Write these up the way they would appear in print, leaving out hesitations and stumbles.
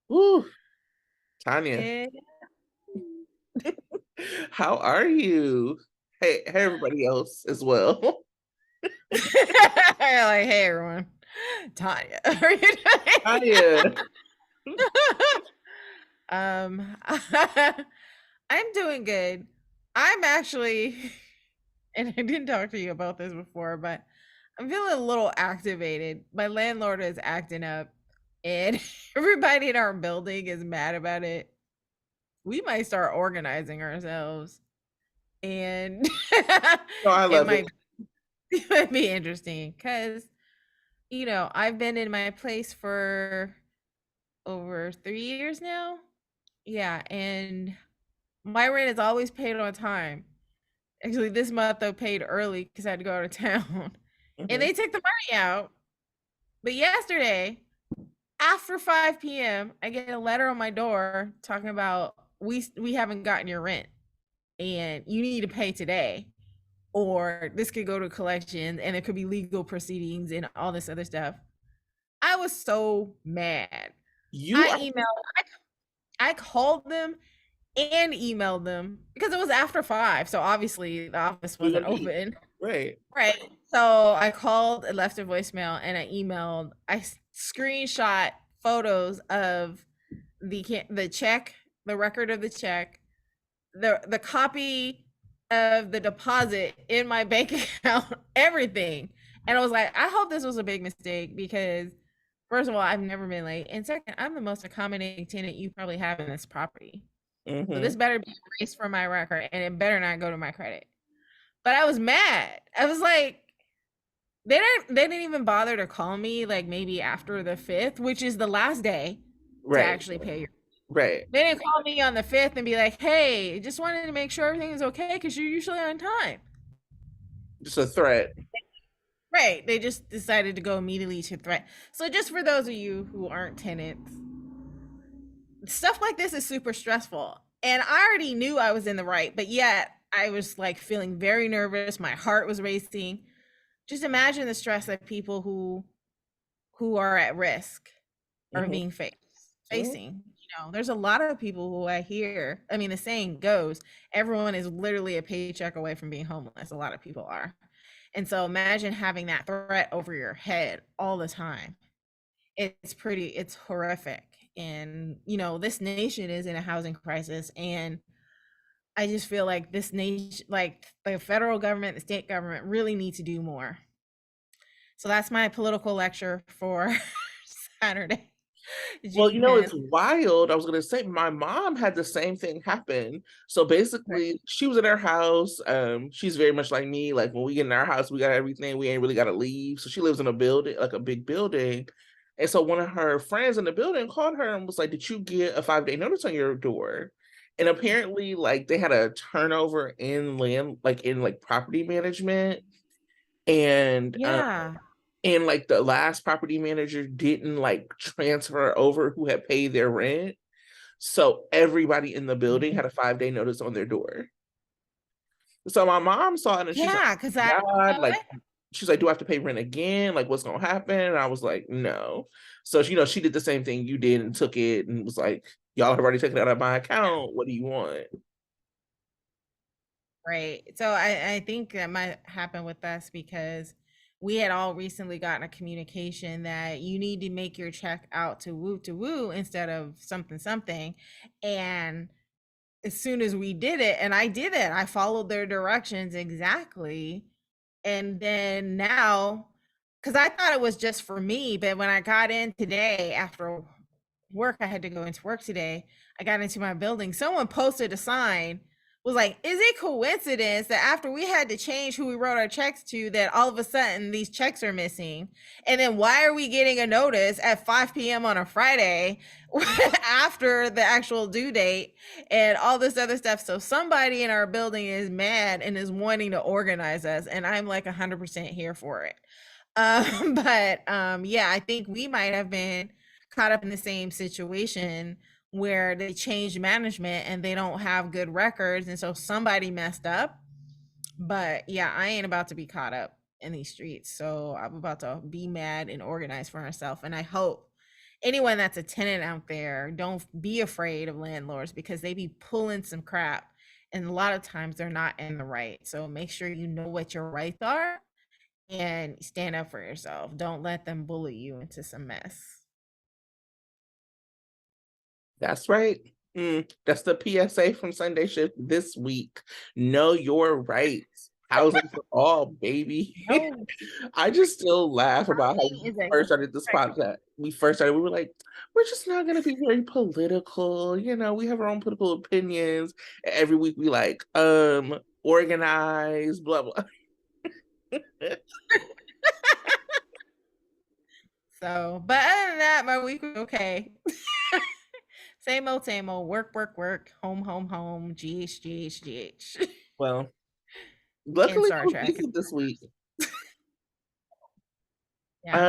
Woo, Tanya, Eh, how are you? Hey, everybody else as well. like, hey everyone, Tanya, how are you Tanya. doing? I'm doing good. I'm actually, and I didn't talk to you about this before, but I'm feeling a little activated. My landlord is acting up, and everybody in our building is mad about it. We might start organizing ourselves, and No, I it love it. might it might be interesting because I've been in my place for over 3 years now. Yeah, and my rent is always paid on time. Actually, this month I paid early because I had to go out of town. And Mhm. they took the money out. But yesterday, after 5 p.m., I get a letter on my door talking about we haven't gotten your rent and you need to pay today. Or this could go to collections and there could be legal proceedings and all this other stuff. I was so mad. You I are emailed, I called them and emailed them because it was after 5. So obviously the office we wasn't gonna eat, open. right? Right. So I called and left a voicemail and I emailed, screenshot photos of the check, the record of the check, the copy of the deposit in my bank account, everything. And I was like, I hope this was a big mistake because first of all, I've never been late. And second, I'm the most accommodating tenant you probably have in this property. So Hmm. this better be erased from my record and it better not go to my credit. But I was mad. I was like, they didn't even bother to call me like maybe after the 5th, which is the last day to Right, actually pay your. right. They didn't call me on the 5th and be like, "Hey, just wanted to make sure everything is okay because you're usually on time." Just a threat. Right. They just decided to go immediately to threat. So just for those of you who aren't tenants, stuff like this is super stressful. And I already knew I was in the right, but yet I was like feeling very nervous. My heart was racing. Just imagine the stress that people who are at risk are Hmm. being Hmm. facing. There's a lot of people who I hear. I mean, the saying goes, everyone is literally a paycheck away from being homeless. A lot of people are. And so imagine having that threat over your head all the time. It's horrific. And, this nation is in a housing crisis. And I just feel like this nation, like the federal government, the state government really need to do more. So that's my political lecture for Saturday. Well, June it's 10th. wild. I was gonna say my mom had the same thing happen. So basically, she was in her house. She's very much like me. Like when we get in our house, we got everything. We ain't really got to leave. So she lives in a building, like a big building. And so one of her friends in the building called her and was like, "Did you get a 5-day notice on your door?" And apparently, like they had a turnover in like property management, and Yeah. like the last property manager didn't like transfer over who had paid their rent. So everybody in the building had a 5-day notice on their door. So my mom saw it and she's like, Yeah, because I God, like she's like, do I have to pay rent again? Like what's gonna happen? And I was like, no. So she did the same thing you did and took it and was like, y'all have already taken it out of my account. What do you want? right. So I think that might happen with us because we had all recently gotten a communication that you need to make your check out to woo instead of something something. And as soon as we did it, and I did it, I followed their directions exactly. And then now, because I thought it was just for me, but when I got in today after work, I had to go into work today. I got into my building. Someone posted a sign, was like, is it coincidence that after we had to change who we wrote our checks to, that all of a sudden these checks are missing? And then why are we getting a notice at 5 p.m. on a Friday after the actual due date and all this other stuff? So somebody in our building is mad and is wanting to organize us. And I'm like 100% here for it. But yeah, I think we might have been caught up in the same situation where they changed management and they don't have good records, and so somebody messed up. But yeah, I ain't about to be caught up in these streets, so I'm about to be mad and organize for myself. And I hope anyone that's a tenant out there, don't be afraid of landlords because they be pulling some crap. And a lot of times they're not in the right. So make sure you know what your rights are and stand up for yourself. Don't let them bully you into some mess. That's right. That's the PSA from Sunday Shift this week. Know your rights. Housing for all, baby. No, I just still laugh about how housing we is a first started this right. podcast. We were like, we're just not gonna be very political. We have our own political opinions. Every week we like, organize, blah blah. So, but other than that, my week was okay. Same old, work, work, work, home, home, home, GH, GH, GH. Well, And luckily it Star was Trek. decent this week. Yeah.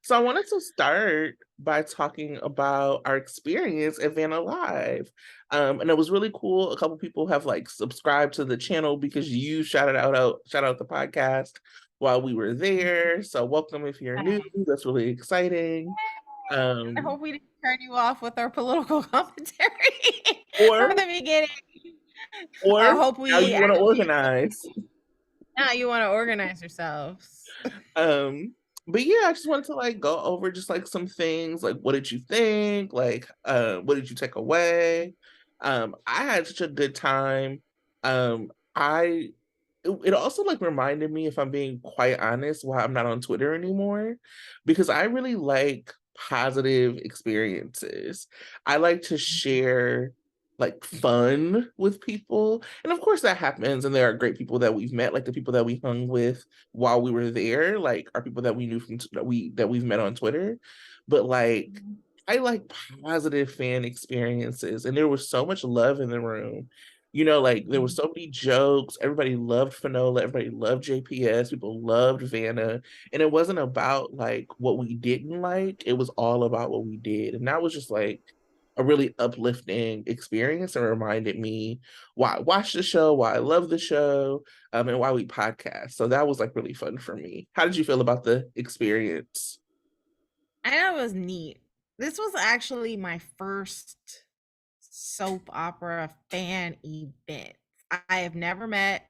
So I wanted to start by talking about our experience at Vanna Live. And it was really cool. A couple people have like subscribed to the channel because you shout out the podcast while we were there. So welcome if you're new. That's really exciting. I Um, hope we didn't turn you off with our political commentary or from the beginning. or I hope now we you want to actually, organize. now you want to organize yourselves. Um, but yeah, I just wanted to like go over just like some things, like what did you think? Like, what did you take away? I had such a good time. I it also like reminded me, if I'm being quite honest, why I'm not on Twitter anymore, because I really like positive experiences. I like to share like fun with people. And of course that happens and there are great people that we've met, like the people that we hung with while we were there, like are people that we knew from that we've met on Twitter. But like I like positive fan experiences and there was so much love in the room. Like there were so many jokes. Everybody loved Fanola. Everybody loved JPS. People loved Vanna. And it wasn't about like what we didn't like. It was all about what we did. And that was just like a really uplifting experience and reminded me why I watch the show, why I love the show, and why we podcast. So that was like really fun for me. How did you feel about the experience? I know it was neat. This was actually my first soap opera fan event. I have never met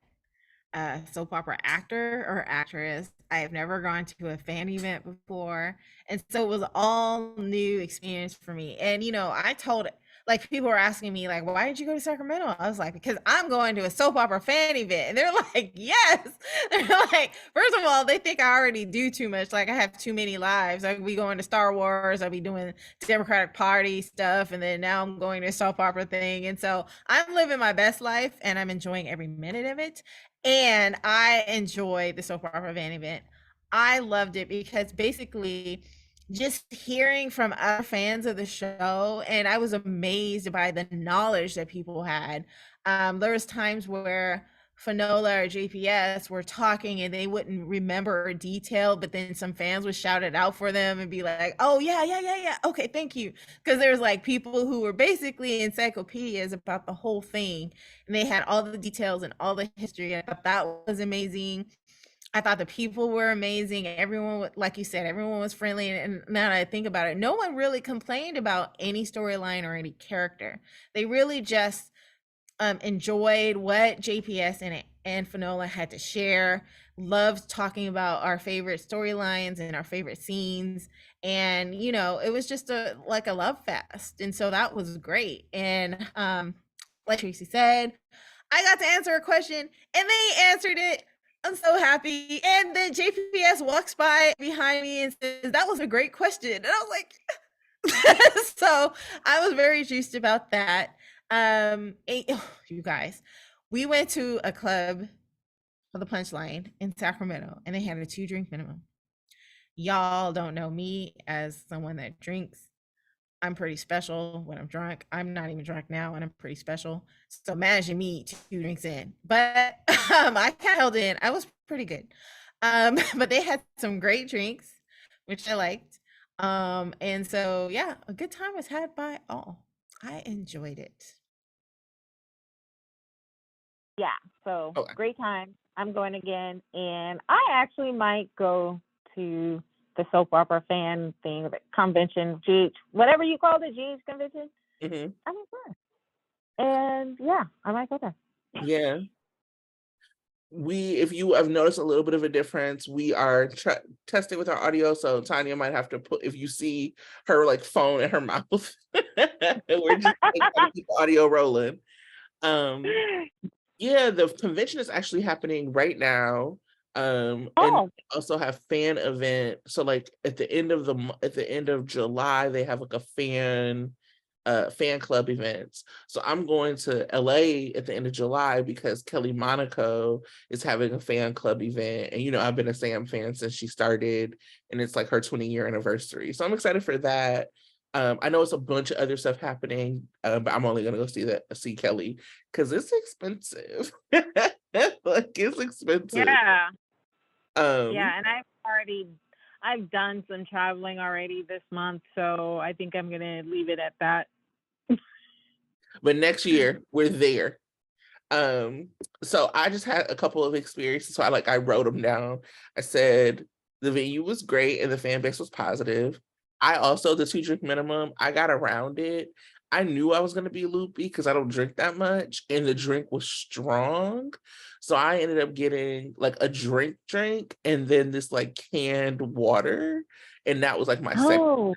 a soap opera actor or actress. I have never gone to a fan event before. And so it was all new experience for me. And I told it, like, people were asking me, like, why did you go to Sacramento? I was like, because I'm going to a soap opera fan event. And they're like, yes. They're like, first of all, they think I already do too much. Like, I have too many lives. I could be going to Star Wars, I'll be doing Democratic Party stuff. And then now I'm going to a soap opera thing. And so I'm living my best life and I'm enjoying every minute of it. And I enjoyed the soap opera van event. I loved it because basically just hearing from other fans of the show, and I was amazed by the knowledge that people had. There was times where Fanola or JPS were talking and they wouldn't remember a detail, but then some fans would shout it out for them and be like, "Oh yeah, yeah, yeah, yeah. Okay, thank you." Because there's like people who were basically encyclopedias about the whole thing, and they had all the details and all the history. I thought that was amazing. I thought the people were amazing. Everyone, like you said, everyone was friendly. And now that I think about it, no one really complained about any storyline or any character. They really just enjoyed what JPS and Fanola had to share. Loved talking about our favorite storylines and our favorite scenes. And it was just a love fest. And so that was great. And like Tracy said, I got to answer a question and they answered it. I'm so happy. And then JPS walks by behind me and says, "That was a great question." And I was like, so I was very juiced about that. You guys, we went to a club for the Punchline in Sacramento and they had a 2-drink minimum. Y'all don't know me as someone that drinks. I'm pretty special when I'm drunk. I'm not even drunk now and I'm pretty special. So imagine me 2 drinks in. But I kind of held in. I was pretty good. But they had some great drinks, which I liked. And so yeah, a good time was had by all. I enjoyed it. Yeah, so Okay. great time. I'm going again, and I actually might go to the soap opera fan thing, the convention, whatever you call it, GH convention. Mm-hmm. I mean, sure. And yeah, I might go there. Yeah. If you have noticed a little bit of a difference, we are testing with our audio. So Tonya might have to put, if you see her like phone in her mouth, we're just like, trying to keep the audio rolling. Yeah, the convention is actually happening right now. And also have fan event. So like at the end of July, they have like a fan club events. So I'm going to LA at the end of July because Kelly Monaco is having a fan club event. And I've been a Sam fan since she started, and it's like her 20-year anniversary. So I'm excited for that. I know it's a bunch of other stuff happening, but I'm only gonna go see Kelly because it's expensive. Like it's expensive. Yeah. Yeah, and I've done some traveling already this month, so I think I'm gonna leave it at that. But next year we're there. So I just had a couple of experiences. So I wrote them down. I said the venue was great and the fan base was positive. I also, the 2-drink minimum, I got around it. I knew I was going to be loopy because I don't drink that much, and the drink was strong. So I ended up getting like a drink and then this like canned water. And that was like my second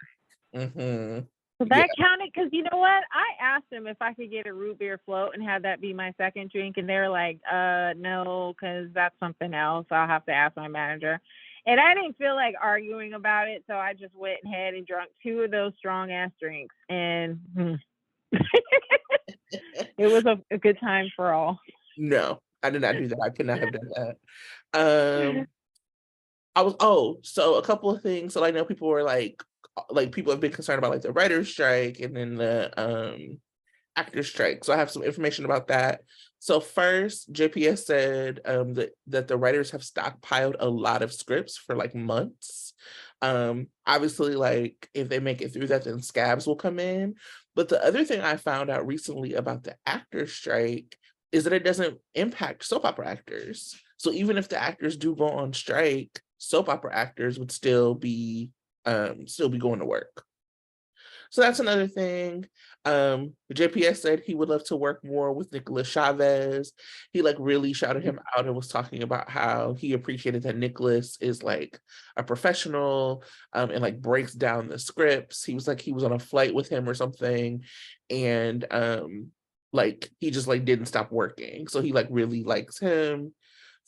drink. Mm-hmm. So that counted, because you know what? I asked them if I could get a root beer float and have that be my second drink, and they're like, no, because that's something else. I'll have to ask my manager. And I didn't feel like arguing about it, so I just went ahead and drank 2 of those strong ass drinks, and it was a good time for all. No, I did not do that. I could not have done that. So a couple of things. So I know people were like people have been concerned about like the writer's strike and then the actor's strike. So I have some information about that. So first, JPS said that the writers have stockpiled a lot of scripts for like months. Obviously, like if they make it through that, then scabs will come in. But the other thing I found out recently about the actor's strike is that it doesn't impact soap opera actors. So even if the actors do go on strike, soap opera actors would still be going to work. So that's another thing. JPS said he would love to work more with Nicholas Chavez. He like really shouted him out and was talking about how he appreciated that Nicholas is like a professional and like breaks down the scripts. He was like he was on a flight with him or something, and like he just like didn't stop working. So he like really likes him.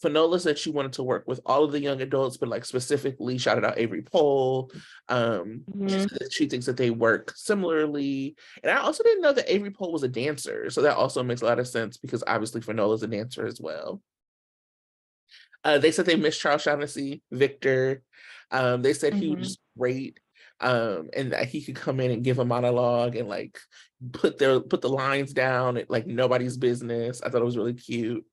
Fanola said she wanted to work with all of the young adults, but like specifically shouted out Avery Pohl. She said that she thinks that they work similarly. And I also didn't know that Avery Pohl was a dancer. So that also makes a lot of sense because obviously Fanola's a dancer as well. They said they missed Charles Shaughnessy, Victor. They said he was great. And that he could come in and give a monologue and like put the lines down at like nobody's business. I thought it was really cute.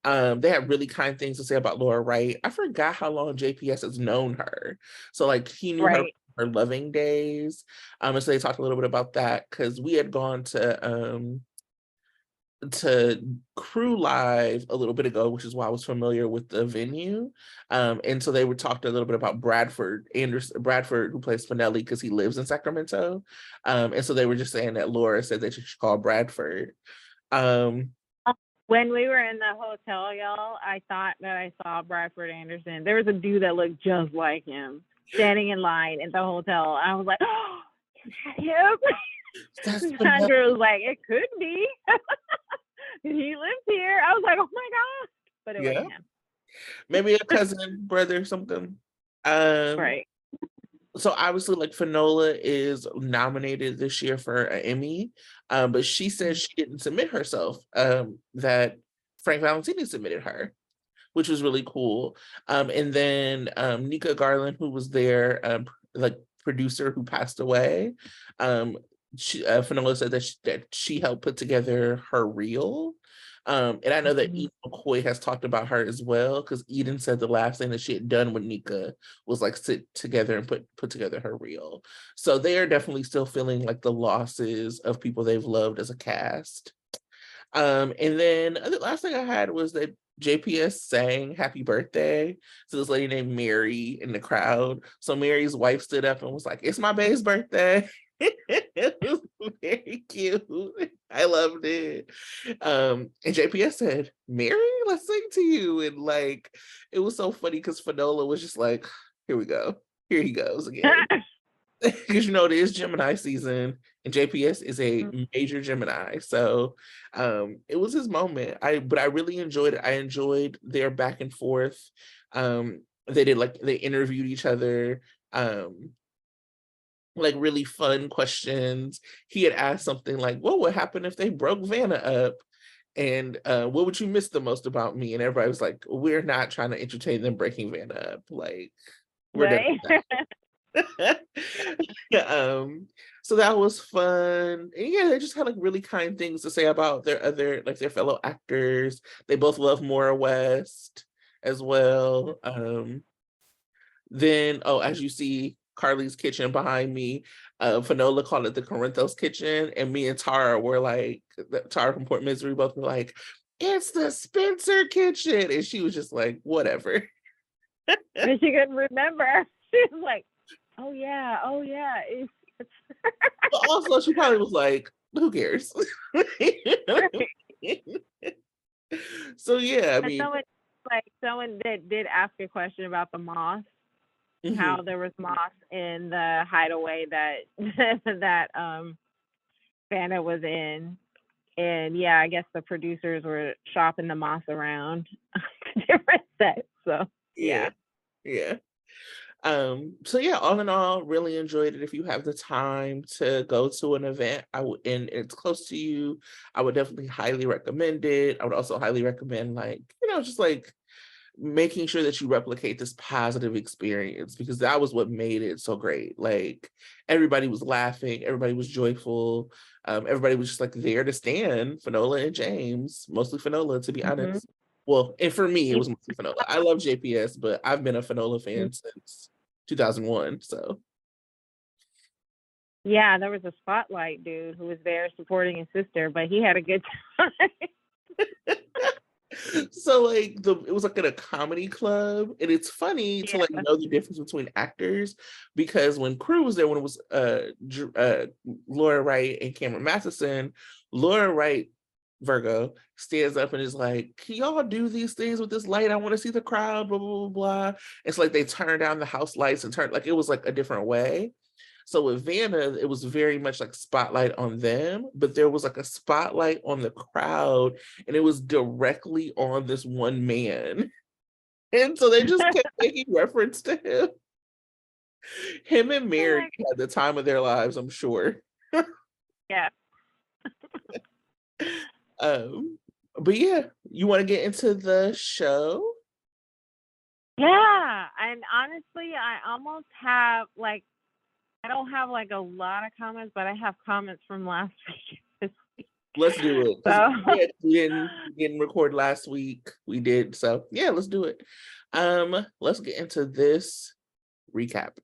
They had really kind things to say about Laura Wright. I forgot how long JPS has known her. So like he knew her Loving days. And so they talked a little bit about that because we had gone to Crew Live a little bit ago, which is why I was familiar with the venue. And so they were talking a little bit about Bradford who plays Spinelli because he lives in Sacramento. And so they were just saying that Laura said that she should call Bradford. When we were in the hotel, y'all, I thought that I saw Bradford Anderson. There was a dude that looked just like him standing in line at the hotel. I was like, oh, is that him? Sandra was like, it could be. He lives here. I was like, oh my gosh. But it wasn't him. Maybe a cousin, brother, something. Right. So obviously, like Fanola is nominated this year for an Emmy, but she says she didn't submit herself. That Frank Valentini submitted her, which was really cool. And then Nika Garland, who was their like producer who passed away, Fanola said that she helped put together her reel. And I know that Eden McCoy has talked about her as well, because Eden said the last thing that she had done with Nika was like sit together and put together her reel. So they are definitely still feeling like the losses of people they've loved as a cast. And then the last thing I had was that JPS sang happy birthday to this lady named Mary in the crowd. So Mary's wife stood up and was like, "It's my babe's birthday." It was very cute. I loved it. And JPS said, "Mary, let's sing to you." And like, it was so funny because Fanola was just like, "Here we go. Here he goes again." Because it is Gemini season, and JPS is a major Gemini, so it was his moment. But I really enjoyed it. I enjoyed their back and forth. They interviewed each other, like really fun questions. He had asked something like, "What would happen if they broke Vanna up?" And what would you miss the most about me? And everybody was like, "We're not trying to entertain them breaking Vanna up. Like, we're done Right. with that." So that was fun. And yeah, they just had like really kind things to say about their fellow actors. They both love Maura West as well. Then as you see Carly's kitchen behind me, Fanola called it the Corinthos kitchen, and me and Tara were like, Tara from Port Misery both were like, "It's the Spencer kitchen," and she was just like, "Whatever." And she couldn't remember. She was like, oh yeah. It's But also, she probably was like, "Who cares?" So yeah, I But mean, someone did ask a question about the moss, how mhm. there was moss in the hideaway that that Vanna was in. And yeah, I guess the producers were shopping the moss around different sets. So Yeah, yeah. yeah. So yeah, all in all, really enjoyed it. If you have the time to go to an event, and it's close to you, I would definitely highly recommend it. I would also highly recommend like, just like making sure that you replicate this positive experience, because that was what made it so great. Like, everybody was laughing, everybody was joyful, everybody was just like there to stand Fanola and James, mostly Fanola, to be Hmm. honest. Well, and for me, it was mostly Fanola. I love JPS, but I've been a Fanola fan since 2001. So Yeah, there was a spotlight dude who was there supporting his sister, but he had a good time. so like it was like at a comedy club, and it's funny to like Yeah. know the difference between actors, because when Crew was there, when it was Laura Wright and Cameron Matheson, Laura Wright, Virgo, stands up and is like, "Can y'all do these things with this light? I want to see the crowd, blah blah blah blah." It's like they turned down the house lights and turned, like, it was like a different way. So with Vanna, it was very much like spotlight on them, but there was like a spotlight on the crowd, and it was directly on this one man. And so they just kept making reference to him. Him and Oh Mary my had the time of their lives, I'm sure. yeah. Um, but yeah, you want to get into the show? Yeah. And honestly, I almost have like I don't have like a lot of comments, but I have comments from last week. This week. Let's do it. Because So we didn't record last week. We did. So yeah, let's do it. Let's get into this recap.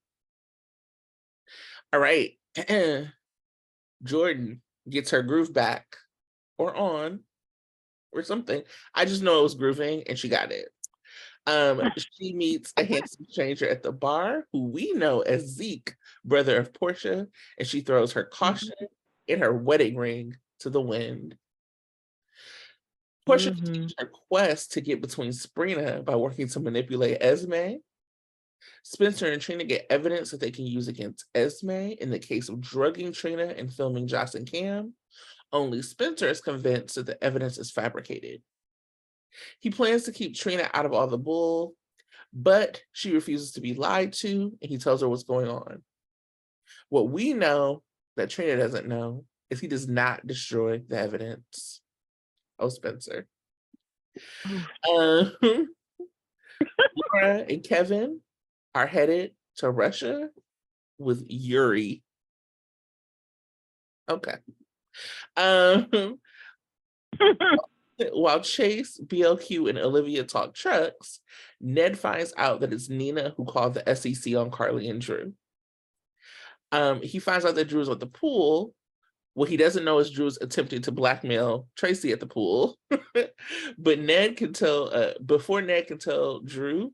All right. Jordan gets her groove back, or on, or something. I just know it was grooving and she got it. She meets a handsome stranger at the bar who we know as Zeke, brother of Portia, and she throws her caution and her wedding ring to the wind. Portia hmm continues her quest to get between Sprina by working to manipulate Esme. Spencer and Trina get evidence that they can use against Esme in the case of drugging Trina and filming Joss and Cam. Only Spencer is convinced that the evidence is fabricated. He plans to keep Trina out of all the bull, but she refuses to be lied to, and he tells her what's going on. What we know that Trina doesn't know is he does not destroy the evidence. Oh, Spencer. Um, Laura and Kevin are headed to Russia with Yuri. Okay. Um, while Chase, BLQ, and Olivia talk trucks, Ned finds out that it's Nina who called the SEC on Carly and Drew. He finds out that Drew is at the pool, What he doesn't know is Drew's attempting to blackmail Tracey at the pool. But Ned can tell, before Ned can tell Drew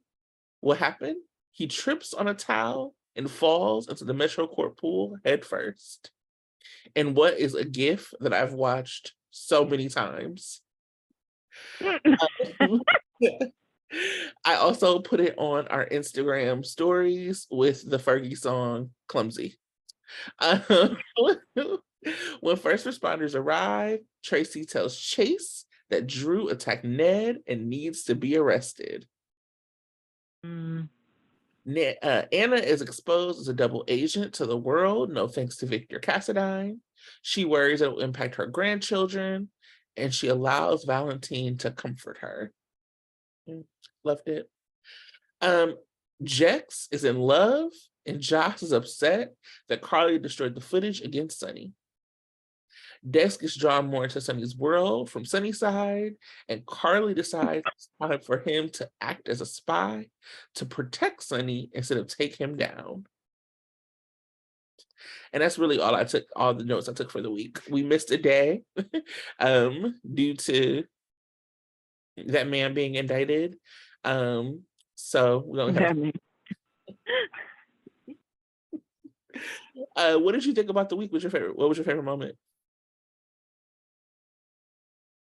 what happened, he trips on a towel and falls into the Metro Court pool head first. And what is a gif that I've watched so many times. I also put it on our Instagram stories with the Fergie song Clumsy. When first responders arrive, Tracey tells Chase that Drew attacked Ned and needs to be arrested. Anna is exposed as a double agent to the world, no thanks to Victor Cassadine. She worries it will impact her grandchildren, and she allows Valentine to comfort her. Loved it. Jex is in love, and Josh is upset that Carly destroyed the footage against Sunny. Dex gets drawn more into Sunny's world from Sunny's side, and Carly decides it's time for him to act as a spy to protect Sunny instead of take him down. And that's really all the notes I took for the week. We missed a day due to that man being indicted. So we only have what did you think about the week? What was your favorite moment?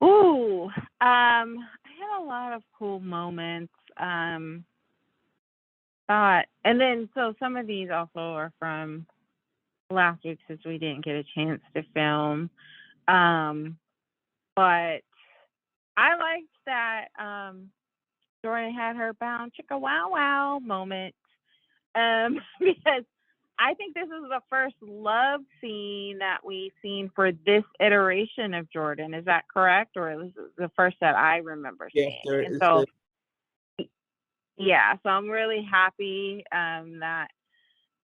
Ooh, I had a lot of cool moments. And then so some of these also are from last week since we didn't get a chance to film. But I liked that Jordan had her bound chicka wow wow moment. Because I think this is the first love scene that we've seen for this iteration of Jordan. Is that correct? Or this is the first that I remember seeing. And so, yeah, so I'm really happy that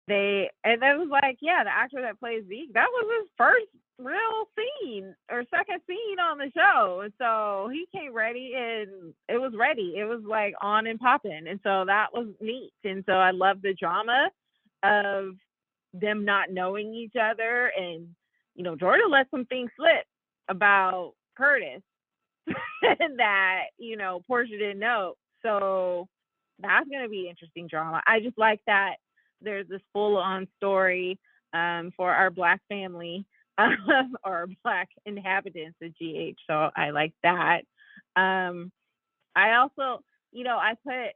and that was like, yeah, the actor that plays Zeke, that was his first real scene or second scene on the show. And so he came ready and it was ready. It was like on and popping. And so that was neat. And so I love the drama of them not knowing each other. And, Jordan let some things slip about Curtis that, Portia didn't know. So that's going to be interesting drama. I just like that there's this full-on story for our Black family or Black inhabitants of GH. So I like that. I also, I put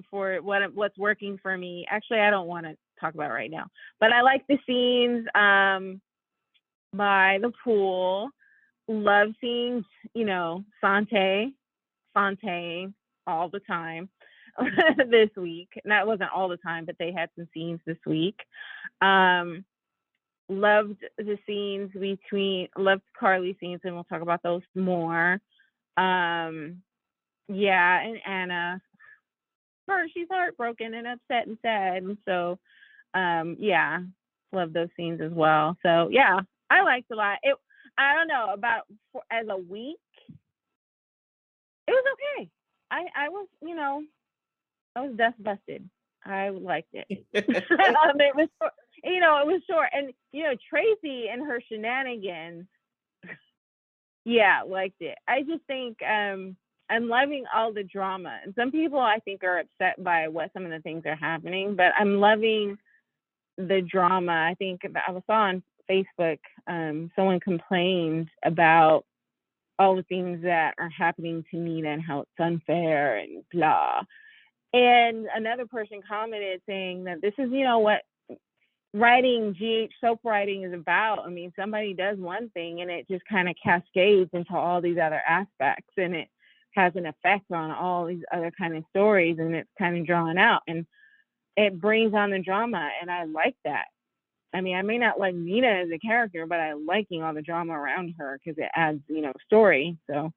for what's working for me. Actually, I don't want to talk about it right now, but I like the scenes by the pool. Love seeing, Fonte all the time this week. And that wasn't all the time, but they had some scenes this week. Loved the scenes loved Carly scenes, and we'll talk about those more. And Anna, she's heartbroken and upset and sad. And so, love those scenes as well. So, yeah, I liked a lot. I don't know, as a week, it was okay. I was, I was dust busted. I liked it. It was, it was short. And, Tracey and her shenanigans, liked it. I just think I'm loving all the drama. And some people, I think, are upset by what some of the things are happening, but I'm loving the drama. I think I saw on Facebook, someone complained about all the things that are happening to Nina and how it's unfair and blah. And another person commented saying that this is, what GH soap writing is about. I mean, somebody does one thing and it just kind of cascades into all these other aspects, and it has an effect on all these other kind of stories, and it's kind of drawn out and it brings on the drama. And I like that. I mean, I may not like Nina as a character, but I'm liking all the drama around her because it adds, story. So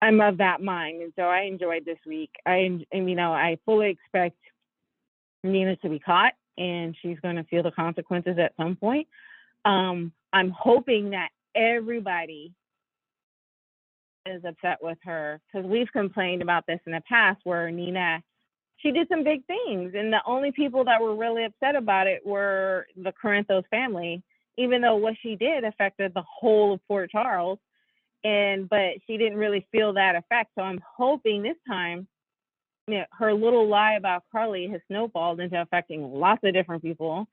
I'm of that mind. And so I enjoyed this week. I fully expect Nina to be caught and she's going to feel the consequences at some point. I'm hoping that everybody is upset with her, because we've complained about this in the past where Nina, she did some big things, and the only people that were really upset about it were the Corinthos family, even though what she did affected the whole of Port Charles. But she didn't really feel that effect. So I'm hoping this time, her little lie about Carly has snowballed into affecting lots of different people.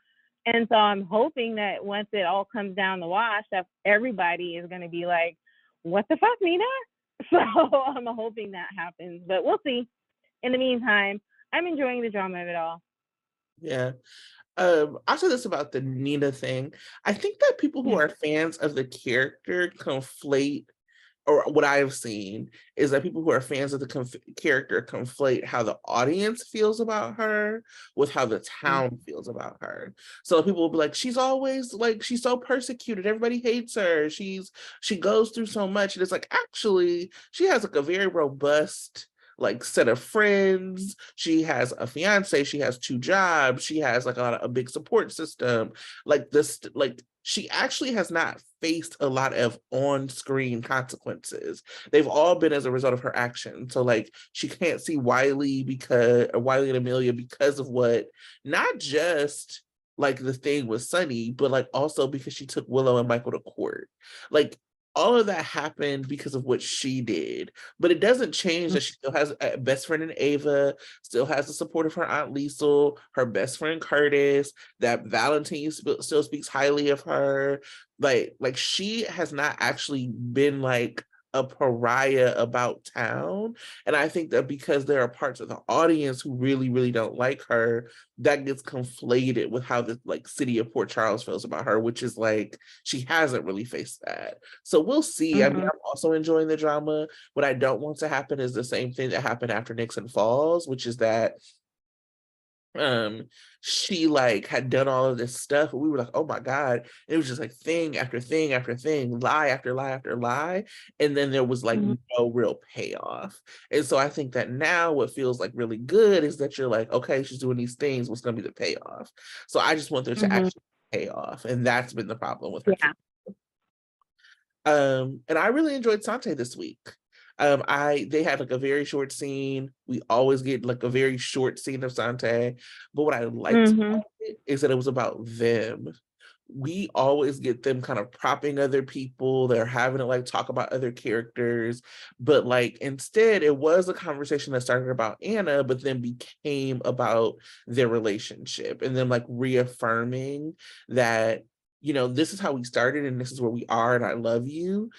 And so I'm hoping that once it all comes down the wash, that everybody is going to be like, what the fuck, Nina? So I'm hoping that happens, but we'll see. In the meantime, I'm enjoying the drama of it all. Yeah. I said this about the Nina thing. I think that people who are fans of the character conflate, or what I have seen is that people who are fans of the character conflate how the audience feels about her with how the town feels about her. So people will be like, she's always like, she's so persecuted, everybody hates her, she goes through so much. And it's like, actually, she has like a very robust like set of friends. She has a fiance, she has 2 jobs, she has like a big support system. Like this, like she actually has not faced a lot of on-screen consequences. They've all been as a result of her action. So like she can't see Wiley and Amelia because of what, not just like the thing with Sunny, but like also because she took Willow and Michael to court. Like all of that happened because of what she did, but it doesn't change that she still has a best friend in Ava, still has the support of her Aunt Liesel, her best friend Curtis, that Valentine still speaks highly of her. Like she has not actually been like a pariah about town. And I think that because there are parts of the audience who really, really don't like her, that gets conflated with how the like city of Port Charles feels about her, which is like she hasn't really faced that. So we'll see. I mean, I'm also enjoying the drama. What I don't want to happen is the same thing that happened after Nixon Falls, which is that she like had done all of this stuff and we were like, oh my god, and it was just like thing after thing after thing, lie after lie after lie, and then there was like no real payoff. And so I think that now what feels like really good is that you're like, okay, she's doing these things, what's going to be the payoff? So I just want there to actually pay off, and that's been the problem with her. And I really enjoyed Sante this week. They had like a very short scene. We always get like a very short scene of Sante, but what I liked about it is that it was about them. We always get them kind of propping other people. They're having to like talk about other characters, but like instead it was a conversation that started about Anna, but then became about their relationship and them like reaffirming that, you know, this is how we started and this is where we are and I love you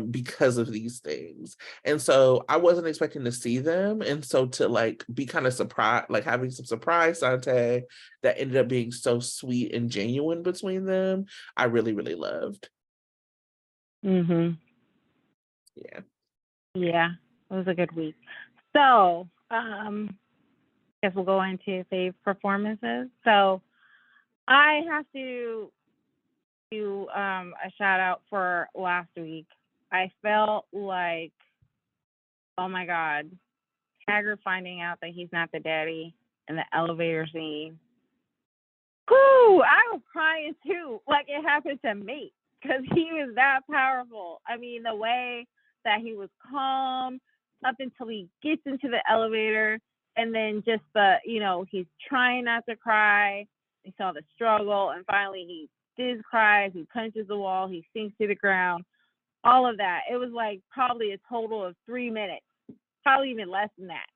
because of these things. And so I wasn't expecting to see them, and so to like be kind of surprised, like having some surprise Sante that ended up being so sweet and genuine between them, I really, really loved. Yeah, Yeah. it was a good week. So guess we'll go into fave performances. So I have to do a shout out for last week. I felt like, oh my god, Taggart finding out that he's not the daddy in the elevator scene. Whoo, I was crying too. Like it happened to me because he was that powerful. I mean, the way that he was calm up until he gets into the elevator, and then just he's trying not to cry. He saw the struggle, and finally he did cry. He punches the wall. He sinks to the ground. All of that. It was like probably a total of 3 minutes, probably even less than that.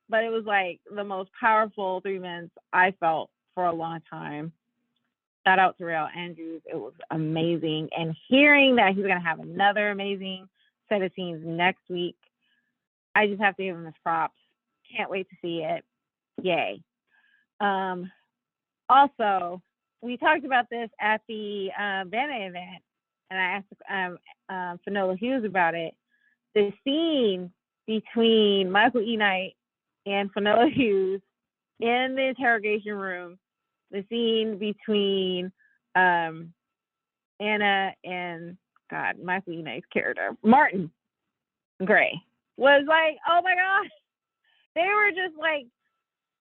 But it was like the most powerful 3 minutes I felt for a long time. Shout out to Real Andrews. It was amazing. And hearing that he's going to have another amazing set of scenes next week, I just have to give him his props. Can't wait to see it. Yay. Also, we talked about this at the Vanna event, and I asked Finola Hughes about it. The scene between Michael E. Knight and Finola Hughes in the interrogation room, the scene between Anna and Michael E. Knight's character, Martin Gray, was like, oh my gosh. They were just like,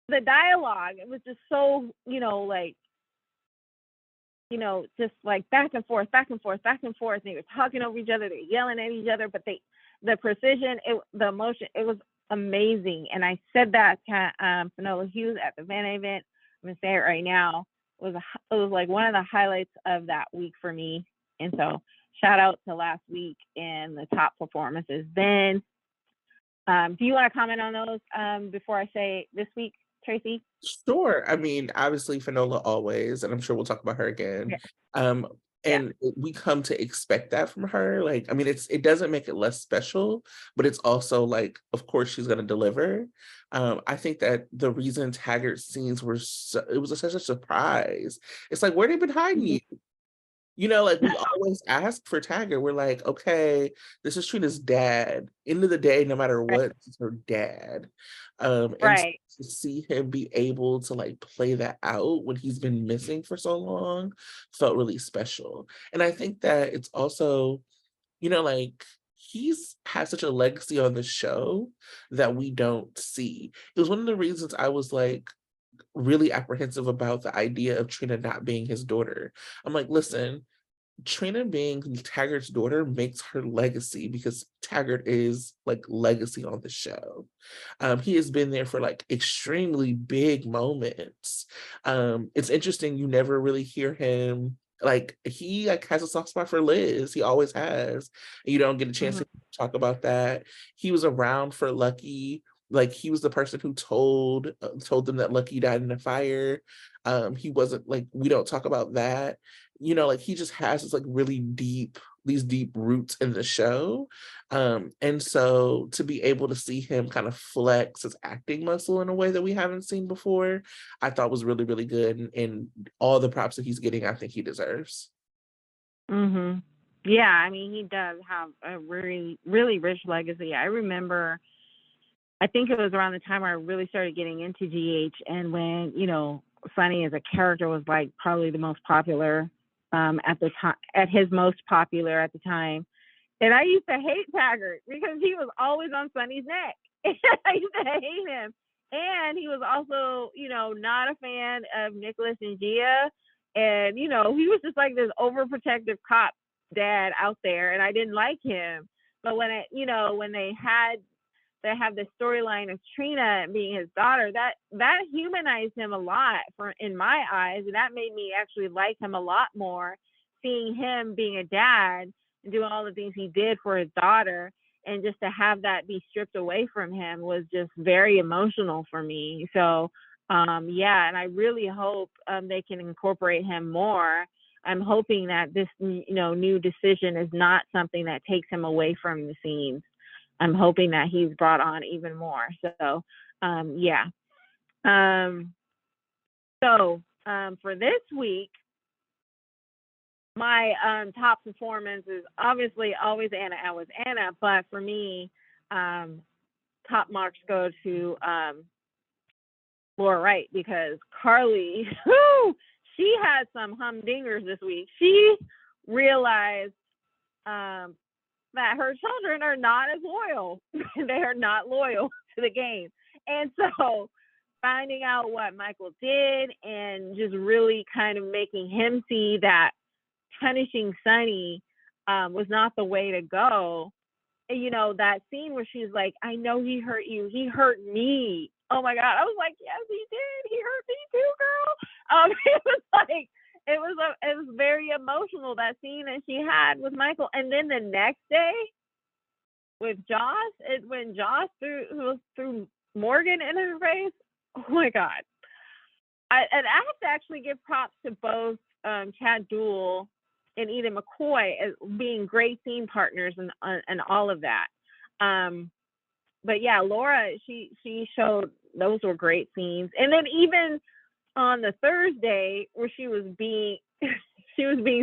the dialogue, it was just so, just like back and forth, back and forth, back and forth. They were talking over each other, they're yelling at each other, but the precision, the emotion, it was amazing. And I said that to Finola Hughes at the Vanna event. I'm gonna say it right now. It it was like one of the highlights of that week for me. And so shout out to last week and the top performances. Then, do you want to comment on those before I say this week, Tracey? Sure. I mean, obviously Finola always, and I'm sure we'll talk about her again. Yeah. Um, Yeah. and we come to expect that from her. Like, I mean, it doesn't make it less special, but it's also like, of course, she's gonna deliver. I think that the reason Taggart scenes were it was such a surprise. It's like, where they been hiding Mhm. you? You know, like we always ask for Taggart. We're like, okay, this is Trina's dad. End of the day, no matter Right. what, it's her dad. And Right. to see him be able to like play that out when he's been missing for so long felt really special. And I think that it's also, like he's had such a legacy on the show that we don't see. It was one of the reasons I was like really apprehensive about the idea of Trina not being his daughter. I'm like, listen, Trina being Taggart's daughter makes her legacy because Taggart is like legacy on the show. He has been there for like extremely big moments. It's interesting, you never really hear him like he like has a soft spot for Liz. He always has. And you don't get a chance Mhm. to talk about that. He was around for Lucky. Like he was the person who told them that Lucky died in a fire. He wasn't like we don't talk about that. Like he just has this like really these deep roots in the show. And so to be able to see him kind of flex his acting muscle in a way that we haven't seen before, I thought was really, really good. And all the props that he's getting, I think he deserves. Mhm. Yeah, I mean, he does have a really, really rich legacy. I remember, I think it was around the time where I really started getting into GH, and when Sonny as a character was like probably the most popular at the time, at his most popular at the time. And I used to hate Taggart because he was always on Sonny's neck. I used to hate him. And he was also, not a fan of Nicholas and Gia. And, he was just like this overprotective cop dad out there. And I didn't like him. But when they have the storyline of Trina being his daughter, that humanized him a lot in my eyes. And that made me actually like him a lot more, seeing him being a dad and doing all the things he did for his daughter. And just to have that be stripped away from him was just very emotional for me. So, yeah, and I really hope they can incorporate him more. I'm hoping that this, new decision is not something that takes him away from the scenes. I'm hoping that he's brought on even more. So, yeah. For this week, my top performance is obviously always Anna. I was Anna, but for me, top marks go to Laura Wright, because Carly, she had some humdingers this week. She realized that her children are not as loyal. They are not loyal to the game. And so finding out what Michael did and just really kind of making him see that punishing Sonny was not the way to go. That scene where she's like, I know he hurt you. He hurt me. Oh my God. I was like, yes, he did. He hurt me too, girl. It was like, it was very emotional, that scene that she had with Michael. And then the next day with Joss, when Joss threw Morgan in her face. Oh my God. I have to actually give props to both Chad Duell and Eden McCoy as being great scene partners and all of that. But yeah, Laura, she showed those were great scenes. And then even on the Thursday where she was being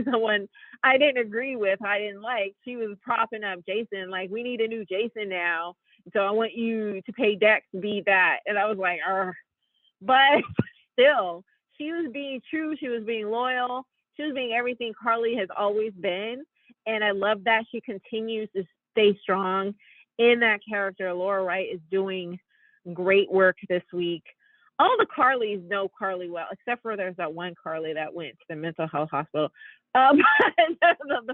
someone I didn't agree with, I didn't like, she was propping up Jason, like, we need a new Jason now. So I want you to pay Dex to be that. And I was like, but still, she was being true. She was being loyal. She was being everything Carly has always been. And I love that she continues to stay strong in that character. Laura Wright is doing great work this week. All the Carlys know Carly well, except for there's that one Carly that went to the mental health hospital.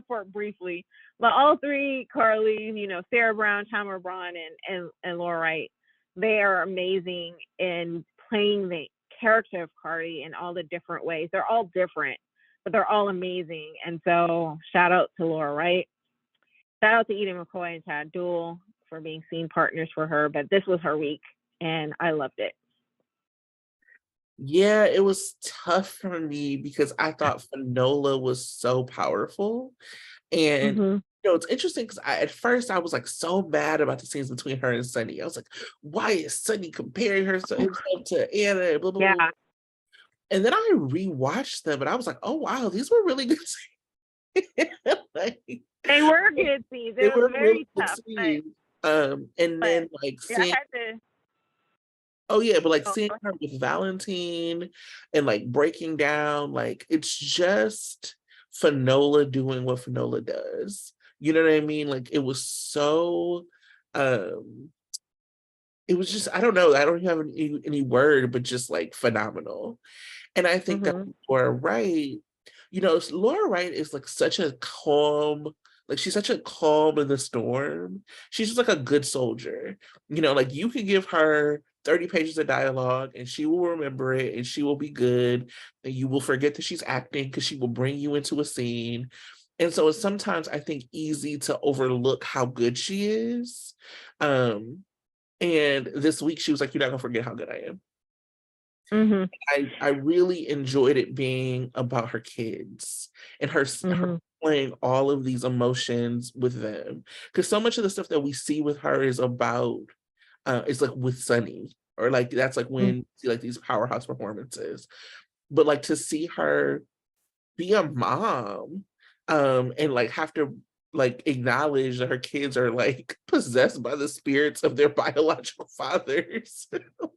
For briefly, but all three Carlys, Sarah Brown, Tamara Braun, and Laura Wright, they are amazing in playing the character of Carly in all the different ways. They're all different, but they're all amazing. And so shout out to Laura Wright. Shout out to Eden McCoy and Chad Duell for being scene partners for her. But this was her week, and I loved it. Yeah, it was tough for me because I thought Finola was so powerful. And it's interesting because at first I was like so mad about the scenes between her and Sunny. I was like, why is Sunny comparing himself to Anna and blah, blah, blah. Yeah. And then I rewatched them and I was like, oh wow, these were really good scenes. Like, they were good scenes. They were very tough. And then like seeing seeing her with Valentine and like breaking down, like it's just Finola doing what Finola does. You know what I mean? Like it was so it was just, I don't know, I don't have any word, but just like phenomenal. And I think that Laura Wright, Laura Wright is like such a calm, like she's such a calm in the storm. She's just like a good soldier. Like you can give her 30 pages of dialogue and she will remember it and she will be good. And you will forget that she's acting because she will bring you into a scene. And so it's sometimes, I think, easy to overlook how good she is. And this week she was like, you're not gonna forget how good I am. I really enjoyed it being about her kids and her playing all of these emotions with them, because so much of the stuff that we see with her is about it's like with Sunny, or like that's like when you see like these powerhouse performances, but like to see her be a mom and like have to like acknowledge that her kids are like possessed by the spirits of their biological fathers.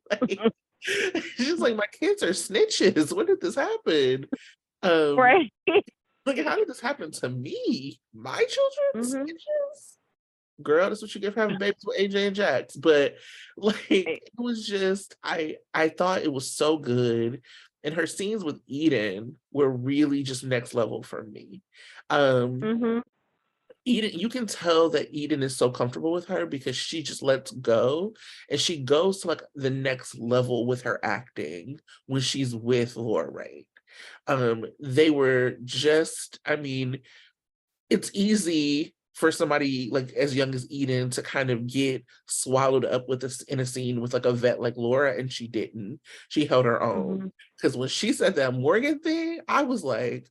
Like, she's like, my kids are snitches. When did this happen? Right. Like, how did this happen to me? My children snitches? Girl, that's what you get for having babies with AJ and Jax. But like, it was just, I thought it was so good. And her scenes with Eden were really just next level for me. Eden, you can tell that Eden is so comfortable with her because she just lets go and she goes to like the next level with her acting when she's with Laura Wright. They were just, I mean, it's easy for somebody like as young as Eden to kind of get swallowed up with this in a scene with like a vet like Laura, and she didn't. She held her own. Because when she said that Morgan thing, I was like,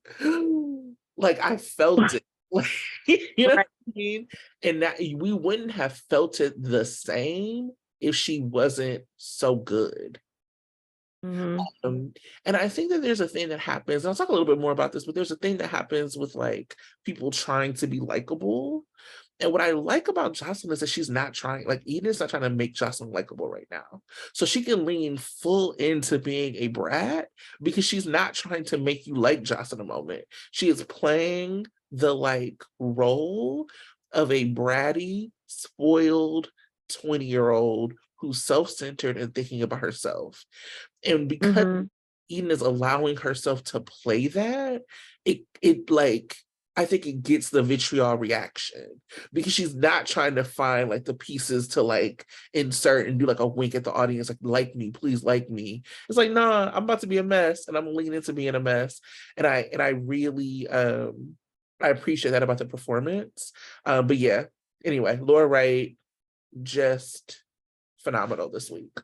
like I felt it. Like, you know what I mean? And that we wouldn't have felt it the same if she wasn't so good. And I think that there's a thing that happens, and I'll talk a little bit more about this, but there's a thing that happens with like people trying to be likable. And what I like about Jocelyn is that she's not trying, like Eden's not trying to make Jocelyn likable right now. So she can lean full into being a brat because she's not trying to make you like Jocelyn a moment. She is playing the like role of a bratty, spoiled 20-year-old who's self-centered and thinking about herself. And because Eden is allowing herself to play that, it like, I think it gets the vitriol reaction because she's not trying to find like the pieces to like insert and do like a wink at the audience, like me, please like me. It's like, nah, I'm about to be a mess and I'm leaning into being a mess. And I really I appreciate that about the performance. But yeah, anyway, Laura Wright, just phenomenal this week.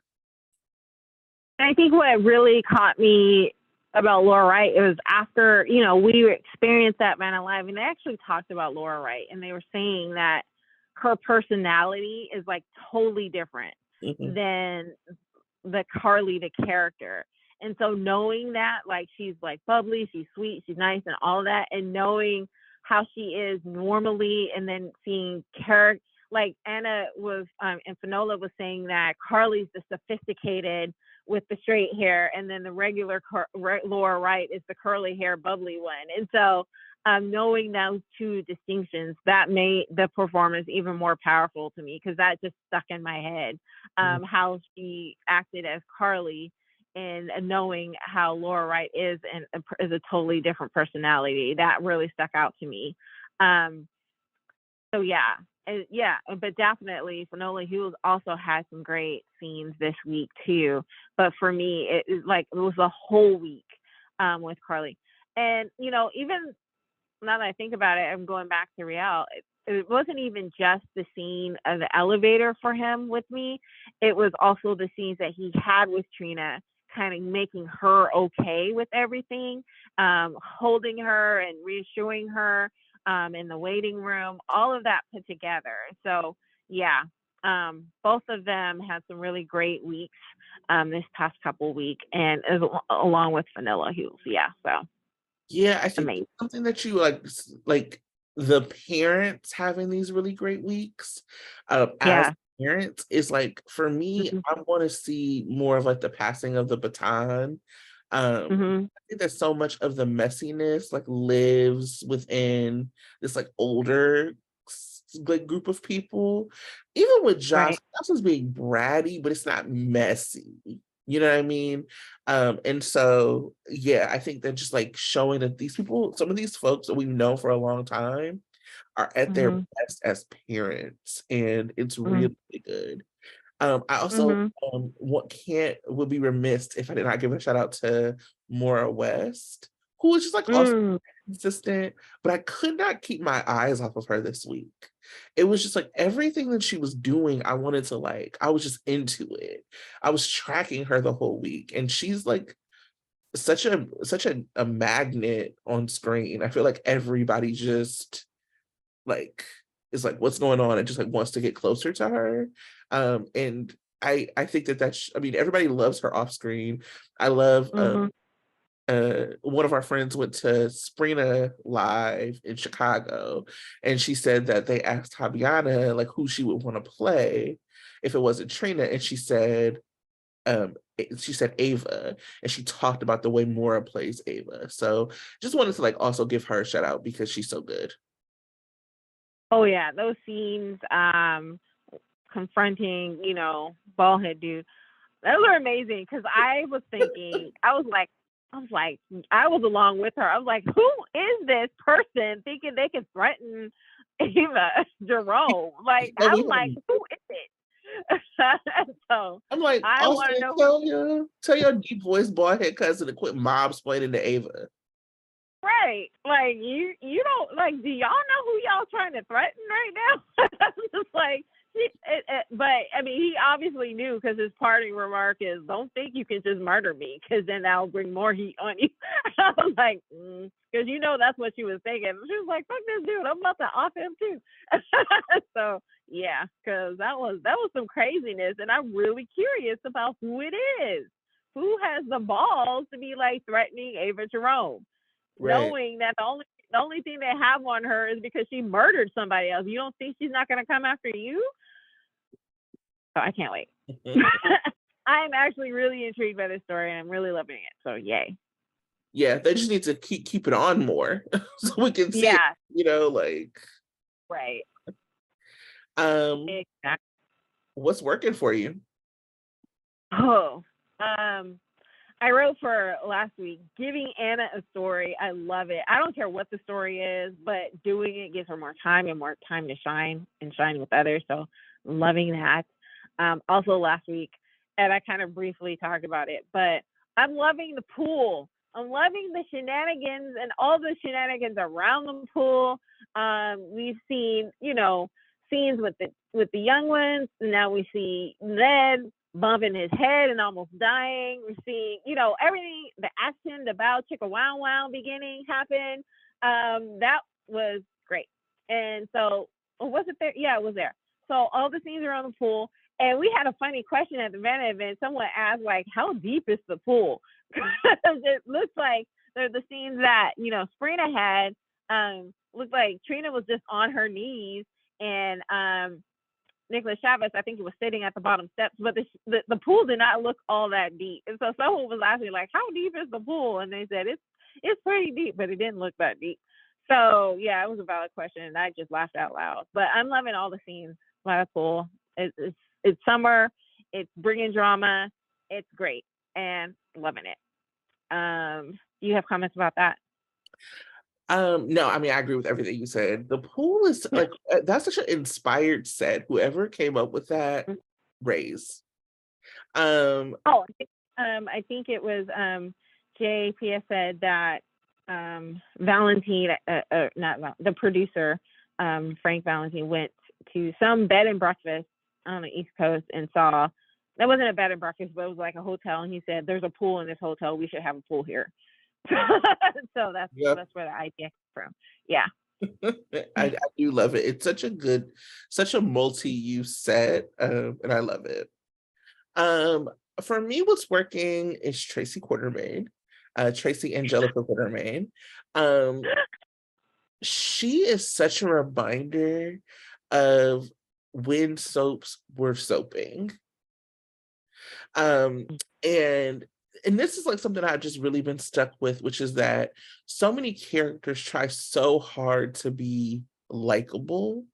I think what really caught me about Laura Wright, it was after, we experienced that Vanna Live, and they actually talked about Laura Wright, and they were saying that her personality is like totally different than the Carly, the character. And so knowing that, like, she's like bubbly, she's sweet, she's nice and all that, and knowing how she is normally, and then seeing character, like Anna was, and Finola was saying that Carly's the sophisticated with the straight hair, and then the regular Laura Wright is the curly hair, bubbly one. And so knowing those two distinctions, that made the performance even more powerful to me, because that just stuck in my head, how she acted as Carly, and knowing how Laura Wright is and is a totally different personality. That really stuck out to me. So yeah, yeah, but definitely Finola Hughes also had some great scenes this week too. But for me, it was a whole week with Carly. And even now that I think about it, I'm going back to Real. It wasn't even just the scene of the elevator for him with me. It was also the scenes that he had with Trina, kind of making her okay with everything, holding her and reassuring her in the waiting room, all of that put together. So, yeah, both of them had some really great weeks this past couple week, and along with Vanilla Hughes. Yeah, so Yeah, I think amazing. something that you like the parents having these really great weeks, as Yeah. parents is like for me, Hmm. I want to see more of like the passing of the baton. Hmm. I think that so much of the messiness like lives within this like older like group of people. Even with Right. Josh is being bratty, but it's not messy. You know what I mean? And so yeah, I think that just like showing that these people, some of these folks that we've known for a long time are at their Hmm. best as parents, and it's Hmm. really good. I also Hmm. what can't would be remiss if I did not give a shout out to Maura West, who is just like also Mm. consistent, but I could not keep my eyes off of her this week. It was just like everything that she was doing, I wanted to like, I was just into it. I was tracking her the whole week, and she's like such a magnet on screen. I feel like everybody just like is like, what's going on, and just like wants to get closer to her. And I think that I mean, everybody loves her off screen. I love Hmm. one of our friends went to Sprina Live in Chicago, and she said that they asked Javiana like who she would want to play if it wasn't Trina, and she said Ava, and she talked about the way Mora plays Ava. So just wanted to like also give her a shout out because she's so good. Oh yeah, those scenes confronting, ballhead dude. Those are amazing because I was thinking, I was along with her. I was like, who is this person thinking they can threaten Eva Jerome? Like, No, I'm like, who is it? So I'm like, I also want to know who. tell your deep voice boy head cousin to quit mob splaining to Ava. Right. Like you don't like do y'all know who y'all trying to threaten right now? I'm just like but I mean he obviously knew because his parting remark is don't think you can just murder me because then that'll bring more heat on you. I was like because that's what she was thinking. She was like fuck this dude, I'm about to off him too. So yeah, because that was some craziness and I'm really curious about who it is. Who has the balls to be like threatening Ava Jerome? Right. Knowing that the only thing they have on her is because she murdered somebody else. You don't think she's not going to come after you? So I can't wait. I'm actually really intrigued by this story and I'm really loving it. So yay. Yeah, they just need to keep it on more so we can see it, Yeah. like Right. um Exactly. what's working for you? Oh, I wrote for last week, giving Anna a story. I love it. I don't care what the story is, but doing it gives her more time and more time to shine and shine with others. So loving that. Also last week, and I kind of briefly talked about it, but I'm loving the pool. I'm loving the shenanigans and all the shenanigans around the pool. We've seen, scenes with the young ones. Now we see Ned bumping his head and almost dying. We're seeing, everything, the action, the bow chicka wow wow beginning happened. That was great. And so, was it there? Yeah, it was there. So all the scenes around the pool. And we had a funny question at the Vanna event. Someone asked, like, how deep is the pool? Because it looks like the scenes that, Sprina had looked like Trina was just on her knees and Nicholas Chavez, I think he was sitting at the bottom steps, but the pool did not look all that deep. And so someone was asking, like, how deep is the pool? And they said, it's pretty deep, but it didn't look that deep. So, yeah, it was a valid question, and I just laughed out loud. But I'm loving all the scenes by the pool. It's summer. It's bringing drama. It's great, and loving it. Do you have comments about that? No, I mean, I agree with everything you said. The pool is like that's such an inspired set. Whoever came up with that, raise. Oh, I think it was JPS said that Valentine, not the producer, Frank Valentine went to some bed and breakfast on the East Coast and saw that wasn't a bed and breakfast, but it was like a hotel, and he said, "There's a pool in this hotel. We should have a pool here." So that's Yep. that's where the idea came from. Yeah. I do love it. It's such a multi-use set, and I love it. For me, what's working is Tracy Quartermain, Tracy Angelica Quartermain. She is such a reminder of when soaps were soaping. Um, and this is like something I've just really been stuck with, which is that so many characters try so hard to be likable.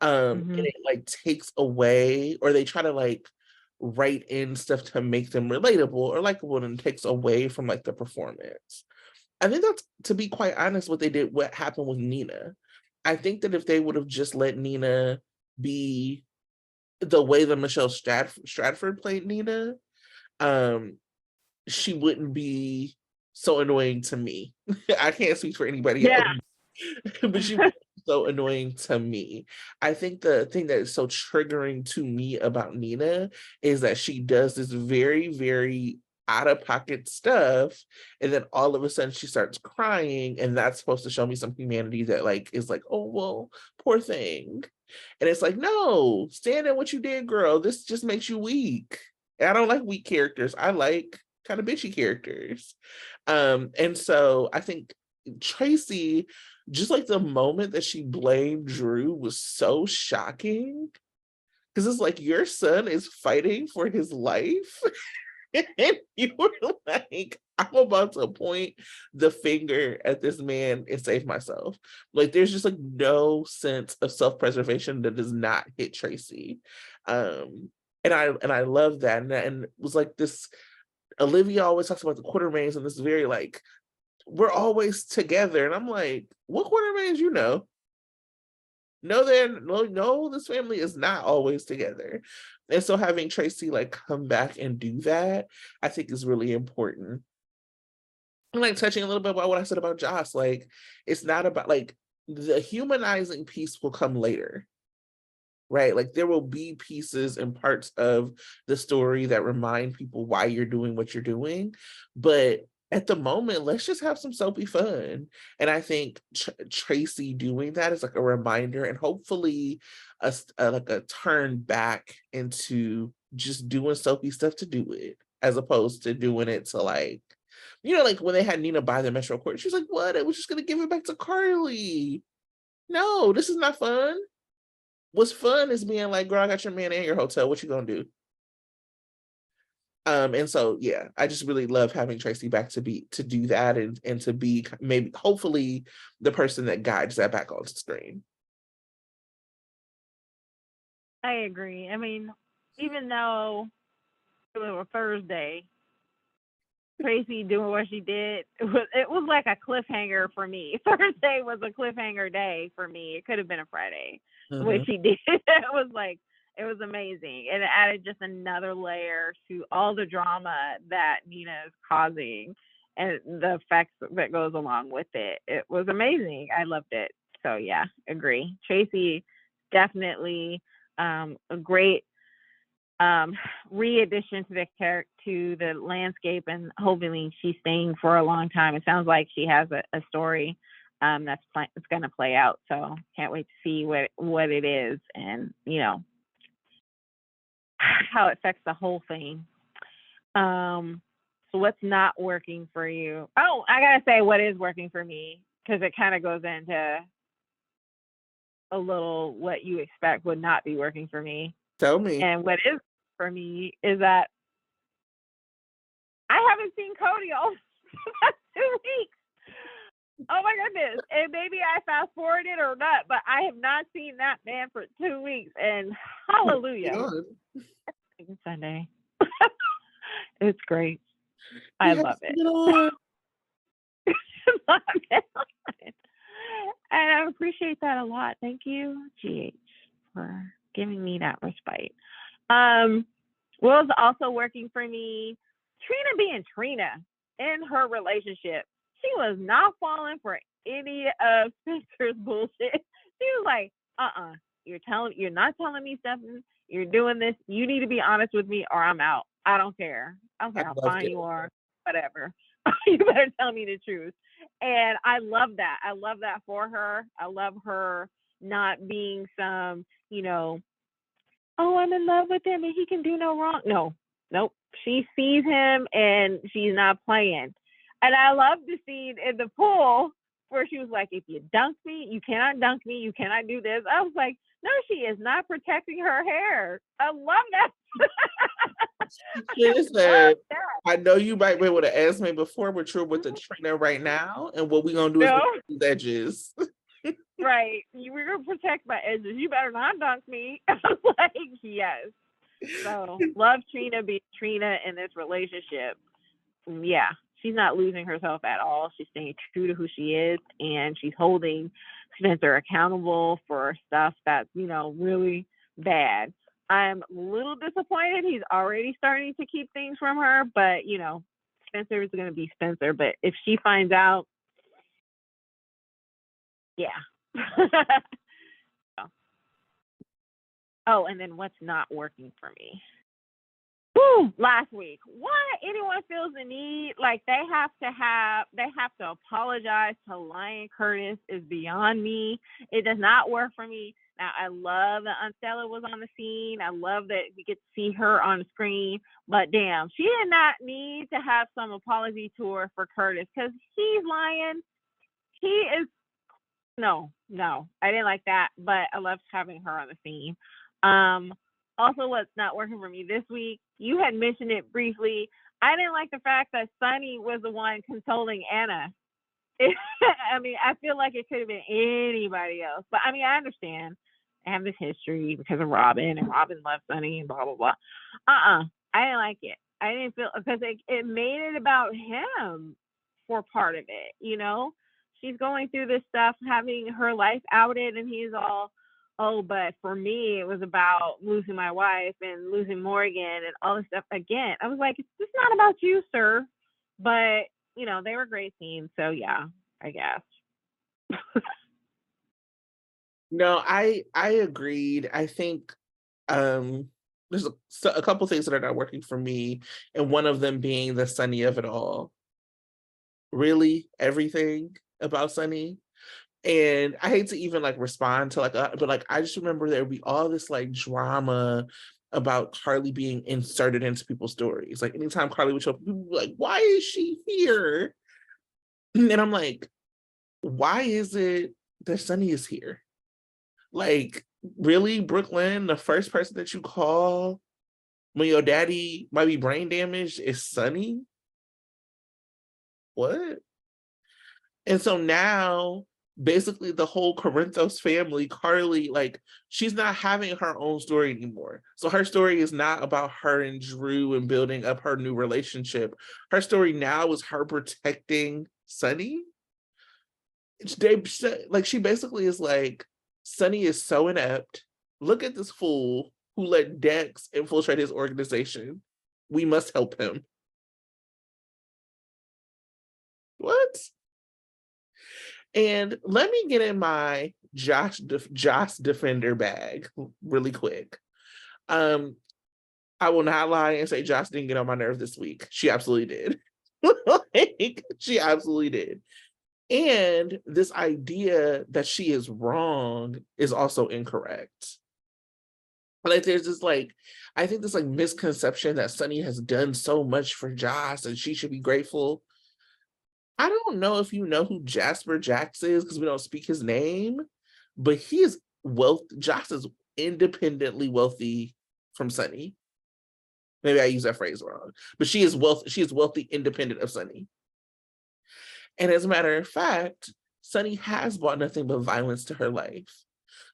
And it like takes away, or they try to like write in stuff to make them relatable or likable, and takes away from like the performance. I think that's, to be quite honest, what happened with Nina. I think that if they would have just let Nina be the way that Michelle Stratford played Nina, she wouldn't be so annoying to me. I can't speak for anybody else, but she was so annoying to me. I think the thing that is so triggering to me about Nina is that she does this very, very out of pocket stuff, and then all of a sudden she starts crying, and that's supposed to show me some humanity that like is like, oh well, poor thing. And it's like, no, stand in what you did, girl. This just makes you weak. And I don't like weak characters. I like kind of bitchy characters. And so I think Tracey, just like the moment that she blamed Drew was so shocking, because it's like your son is fighting for his life. And you were like, I'm about to point the finger at this man and save myself. Like, there's just like no sense of self-preservation that does not hit Tracey. And I love that. And it was like this, Olivia always talks about the Quartermains, and this very like, we're always together. And I'm like, what Quartermains you know? No, no, this family is not always together. And so having Tracey like come back and do that, I think is really important. And like touching a little bit about what I said about Joss, like it's not about like the humanizing piece will come later, right? Like there will be pieces and parts of the story that remind people why you're doing what you're doing. But at the moment, let's just have some soapy fun. And I think Tracey doing that is like a reminder, and hopefully like a turn back into just doing soapy stuff to do it, as opposed to doing it to like, like when they had Nina buy the Metro Court, she's like, what? I was just gonna give it back to Carly. No, this is not fun. What's fun is being like, girl, I got your man in your hotel. What you gonna do? And so yeah, I just really love having Tracey back to do that, and to be maybe hopefully the person that guides that back onto screen. I agree. I mean, even though it was a Thursday, Tracey doing what she did, it was like a cliffhanger for me. Thursday was a cliffhanger day for me. It could have been a Friday. What she did, it was amazing, and it added just another layer to all the drama that Nina is causing and the effects that goes along with it. It was amazing. I loved it. So yeah, agree. Tracey definitely a great re-addition to the landscape, and hopefully she's staying for a long time. It sounds like she has a story that's going to play out. So can't wait to see what it is, and how it affects the whole thing. So what's not working for you? Oh, I gotta say what is working for me, because it kind of goes into a little what you expect would not be working for me. Tell me. And what is for me is that I haven't seen Cody all 2 weeks. Oh my goodness. And maybe I fast forwarded or not, but I have not seen that man for 2 weeks. And hallelujah. Sunday. It's great. I love it. appreciate that a lot. Thank you, GH, for giving me that respite. What was also working for me, Trina being Trina in her relationship. She was not falling for any of Spencer's bullshit. She was like, you're not telling me something. You're doing this. You need to be honest with me or I'm out. I don't care. I don't care how fine you are, whatever. You better tell me the truth. And I love that. I love that for her. I love her not being some, oh, I'm in love with him and he can do no wrong. No, nope. She sees him and she's not playing. And I love the scene in the pool where she was like, if you dunk me, you cannot dunk me. You cannot do this. I was like, no, she is not protecting her hair. I love that. She said, I know you might be able to ask me before, but you're with the trainer right now. And what we're going to do is protect these edges. Right. We're going to protect my edges. You better not dunk me. I was like, yes. So love Trina being Trina in this relationship. Yeah. She's not losing herself at all. She's staying true to who she is, and she's holding Spencer accountable for stuff that's, really bad. I'm a little disappointed. He's already starting to keep things from her, but, Spencer is going to be Spencer. But if she finds out, yeah. Oh, and then what's not working for me? Last week, why anyone feels the need like they have to apologize to Lion Curtis is beyond me. It does not work for me. Now, I love that Unstella was on the scene. I love that we get to see her on the screen. But damn, she did not need to have some apology tour for Curtis because he's lying. He is no, I didn't like that, but I loved having her on the scene. Also, what's not working for me this week, you had mentioned it briefly. I didn't like the fact that Sunny was the one consoling Anna. I feel like it could have been anybody else. But, I understand. I have this history because of Robin, and Robin loved Sunny, and blah, blah, blah. I didn't like it. I didn't feel, because it made it about him for part of it, She's going through this stuff, having her life outed, and he's all, oh, but for me, it was about losing my wife and losing Morgan and all this stuff again. I was like, it's just not about you, sir. But, they were great scenes. So, yeah, I guess. No, I agreed. I think there's a couple things that are not working for me, and one of them being the Sunny of it all. Really, everything about Sunny. And I hate to even respond to but I just remember there would be all this drama about Carly being inserted into people's stories. Like anytime Carly would show up, people would be like, why is she here? And I'm like, why is it that Sunny is here? Like, really, Brooklyn, the first person that you call when your daddy might be brain damaged is Sunny? What? And so now, basically, the whole Corinthos family, Carly, she's not having her own story anymore. So her story is not about her and Drew and building up her new relationship. Her story now is her protecting Sunny. She basically is like, Sunny is so inept. Look at this fool who let Dex infiltrate his organization. We must help him. What? And let me get in my Josh defender bag really quick. I will not lie and say Josh didn't get on my nerve this week. She absolutely did. She absolutely did. And this idea that she is wrong is also incorrect. There's this I think this misconception that Sunny has done so much for Josh and she should be grateful. I don't know if you know who Jasper Jax is because we don't speak his name, but he is Josh is independently wealthy from Sunny. Maybe I use that phrase wrong, but she is wealthy independent of Sunny. And as a matter of fact, Sunny has brought nothing but violence to her life.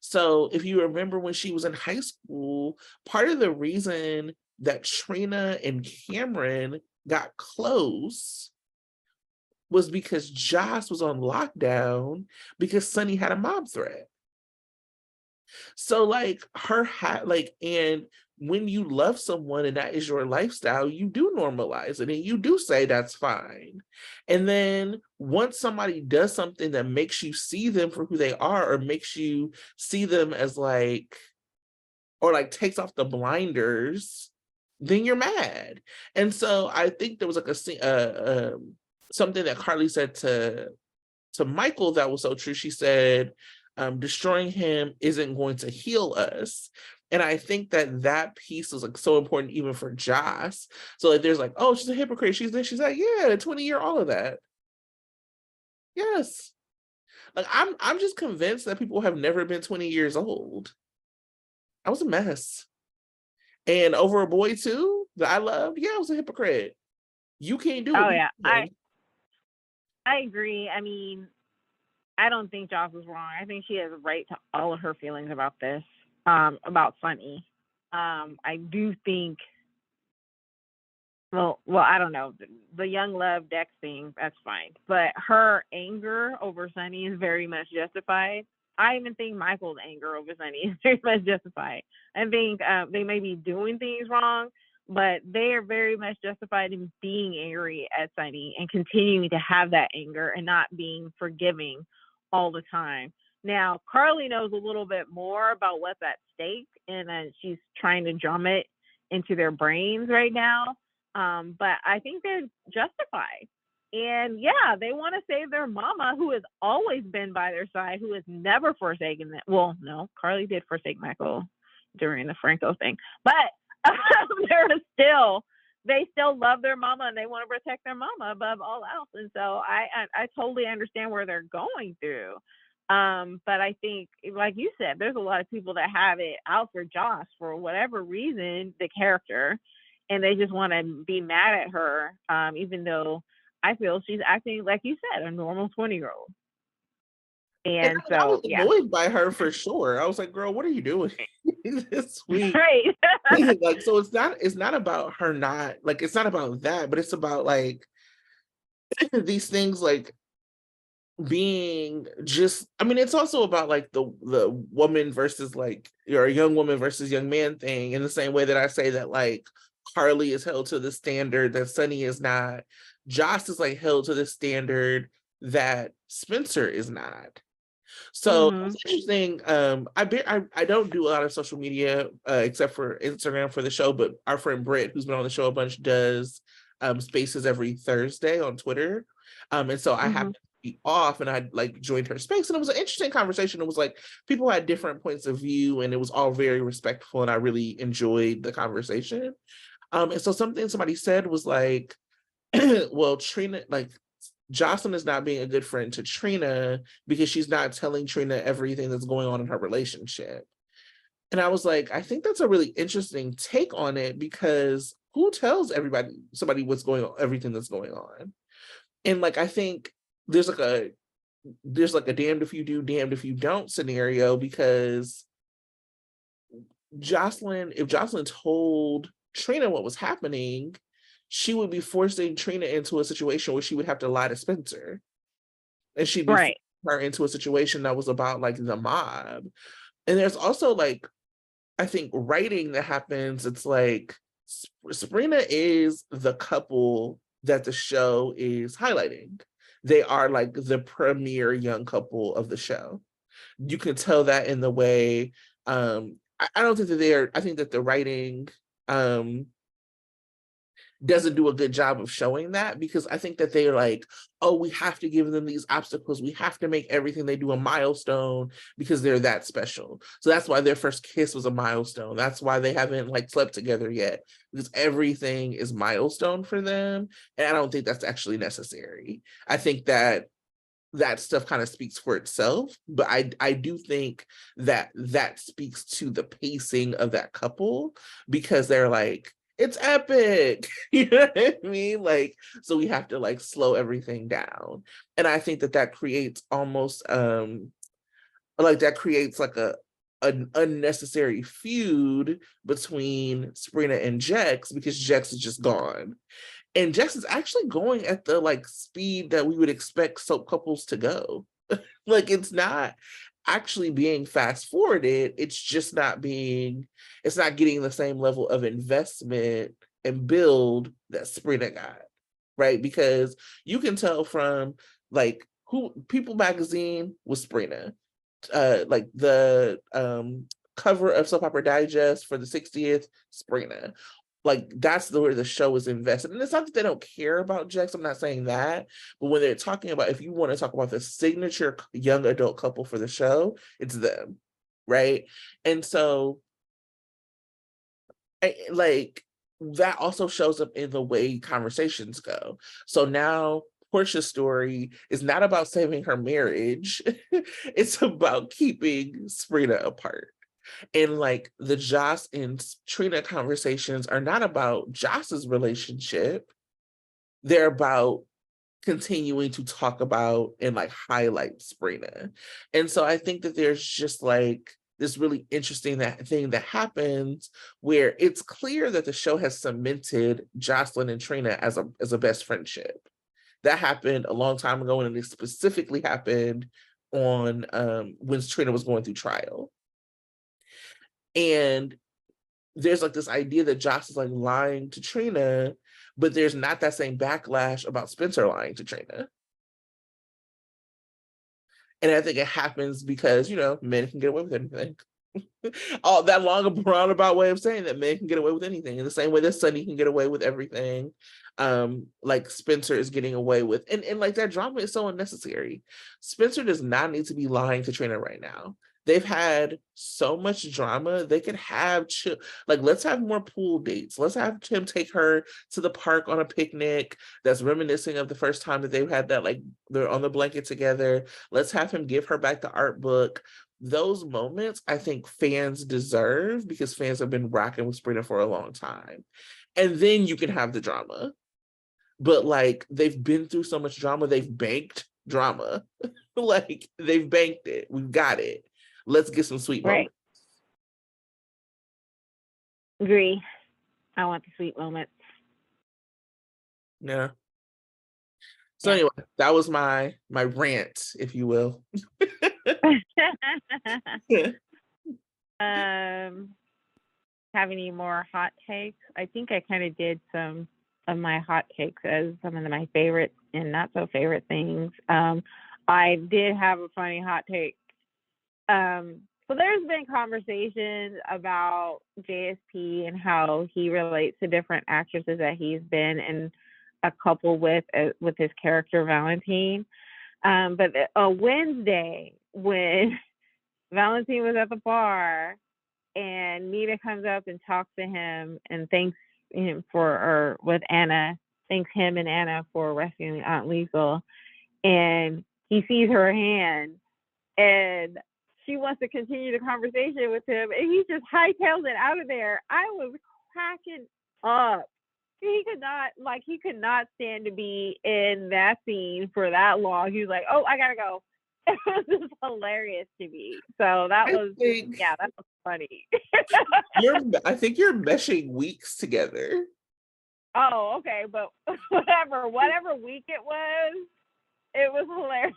So if you remember when she was in high school, part of the reason that Trina and Cameron got close was because Joss was on lockdown because Sonny had a mob threat. So like and when you love someone and that is your lifestyle, you do normalize it and you do say that's fine. And then once somebody does something that makes you see them for who they are, or makes you see them as like, or like takes off the blinders, then you're mad. And so I think there was like something that Carly said to Michael that was so true. She said, destroying him isn't going to heal us. And I think that piece is like so important even for Joss. So like there's like, oh, she's a hypocrite. She's like, yeah, 20-year all of that. Yes. Like I'm just convinced that people have never been 20 years old. I was a mess. And over a boy too that I loved, yeah, I was a hypocrite. You can't do it. Oh yeah. I agree. I mean, I don't think Joss was wrong. I think she has a right to all of her feelings about this, about Sonny. I do think, well, I don't know. The young love Dex thing, that's fine. But her anger over Sonny is very much justified. I even think Michael's anger over Sonny is very much justified. I think they may be doing things wrong, but they are very much justified in being angry at Sonny and continuing to have that anger and not being forgiving all the time. Now, Carly knows a little bit more about what's at stake, and she's trying to drum it into their brains right now. But I think they're justified. And yeah, they want to save their mama, who has always been by their side, who has never forsaken them. Well, no, Carly did forsake Michael during the Franco thing, but they still love their mama and they want to protect their mama above all else. And so I totally understand where they're going through. But I think, like you said, there's a lot of people that have it out for Joss for whatever reason, the character, and they just want to be mad at her, even though I feel she's acting, like you said, a normal 20-year-old. And I was yeah, annoyed by her for sure. I was like, girl, what are you doing this week? right. Like, so it's not about her not, like, it's not about that, but it's about like these things like being just, I mean, it's also about like the woman versus like, or a young woman versus young man thing, in the same way that I say that like Carly is held to the standard that Sonny is not. Joss is like held to the standard that Spencer is not. So it's interesting. I don't do a lot of social media except for Instagram for the show, but our friend Britt, who's been on the show a bunch, does spaces every Thursday on Twitter. And so I happened to be off and I like joined her space, and it was an interesting conversation. It was like people had different points of view and it was all very respectful, and I really enjoyed the conversation. And so somebody said was like, well, Trina, like Jocelyn is not being a good friend to Trina because she's not telling Trina everything that's going on in her relationship. And I was like, I think that's a really interesting take on it, because who tells somebody what's going on, everything that's going on? And like, I think there's like a damned if you do, damned if you don't scenario, because if Jocelyn told Trina what was happening, she would be forcing Trina into a situation where she would have to lie to Spencer. And she'd be forcing her into a situation that was about like the mob. And there's also like, I think, writing that happens. It's like Sabrina is the couple that the show is highlighting. They are like the premier young couple of the show. You can tell that in the way, I don't think that I think that the writing doesn't do a good job of showing that, because I think that they're like, oh, we have to give them these obstacles. We have to make everything they do a milestone because they're that special. So that's why their first kiss was a milestone. That's why they haven't like slept together yet, because everything is milestone for them. And I don't think that's actually necessary. I think that stuff kind of speaks for itself, but I do think that speaks to the pacing of that couple, because they're like, it's epic. You know what I mean? Like, so we have to like slow everything down. And I think that creates almost like an unnecessary feud between Sabrina and Jex, because Jex is just gone. And Jess is actually going at the like speed that we would expect soap couples to go. Like it's not actually being fast forwarded. It's not getting the same level of investment and build that Sprina got, right? Because you can tell from like who People magazine was Sprina. Like the cover of Soap Opera Digest for the 60th, Sprina. Like that's where the show is invested. And it's not that they don't care about Jax. I'm not saying that. But when they're talking about, if you want to talk about the signature young adult couple for the show, it's them. Right. And so like that also shows up in the way conversations go. So now Portia's story is not about saving her marriage. It's about keeping Sprina apart. And like the Joss and Trina conversations are not about Joss's relationship. They're about continuing to talk about and like highlight Sprina. And so I think that there's just like this really interesting thing that happens where it's clear that the show has cemented Jocelyn and Trina as a best friendship. That happened a long time ago, and it specifically happened on when Trina was going through trial. And there's like this idea that Joss is like lying to Trina, but there's not that same backlash about Spencer lying to Trina. And I think it happens because, men can get away with anything. All that long roundabout way of saying that men can get away with anything in the same way that Sunny can get away with everything. Like Spencer is getting away with, and like that drama is so unnecessary. Spencer does not need to be lying to Trina right now. They've had so much drama. They could have like, let's have more pool dates. Let's have him take her to the park on a picnic that's reminiscing of the first time that they've had that, like they're on the blanket together. Let's have him give her back the art book. Those moments I think fans deserve because fans have been rocking with Sprina for a long time. And then you can have the drama. But like they've been through so much drama, they've banked drama. Like they've banked it. We've got it. Let's get some sweet moments. Agree. I want the sweet moments. Yeah. So anyway, that was my rant, if you will. Have any more hot takes? I think I kind of did some of my hot takes as some of my favorite and not so favorite things. I did have a funny hot take. So there's been conversations about JSP and how he relates to different actresses that he's been in a couple with his character Valentine. But a Wednesday when Valentine was at the bar and Nita comes up and talks to him and thanks him thanks him and Anna for rescuing Aunt Liesel, and he sees her hand and she wants to continue the conversation with him, and he just hightails it out of there. I was cracking up. He could not stand to be in that scene for that long. He was like, "Oh, I gotta go." It was just hilarious to me. So that was funny. I think you're meshing weeks together. Oh, okay, but whatever week it was hilarious.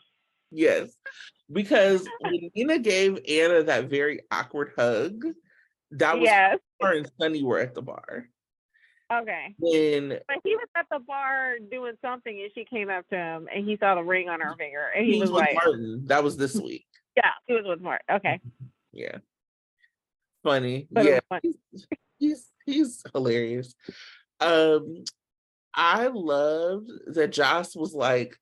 Yes, because when Nina gave Anna that very awkward hug, that was her and Sunny were at the bar. Okay. But he was at the bar doing something, and she came up to him, and he saw the ring on her finger, and he was with like, Martin. That was this week. Yeah, he was with Martin. Okay. Yeah. Funny. But yeah. Funny. He's hilarious. I loved that Joss was like,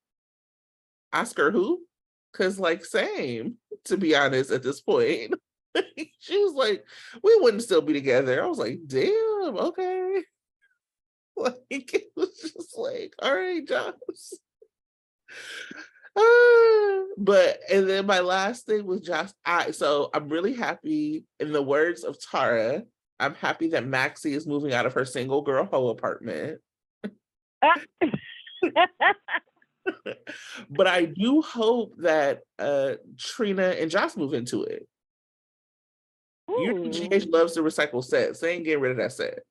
Oscar who? Because like same, to be honest, at this point. She was like, we wouldn't still be together. I was like, damn, okay. Like it was just like, all right, Joss. But and then my last thing was Joss. So I'm really happy, in the words of Tara, I'm happy that Maxie is moving out of her single girl hoe apartment. But I do hope that Trina and Joss move into it. You know, GH loves to recycle sets. They ain't getting rid of that set.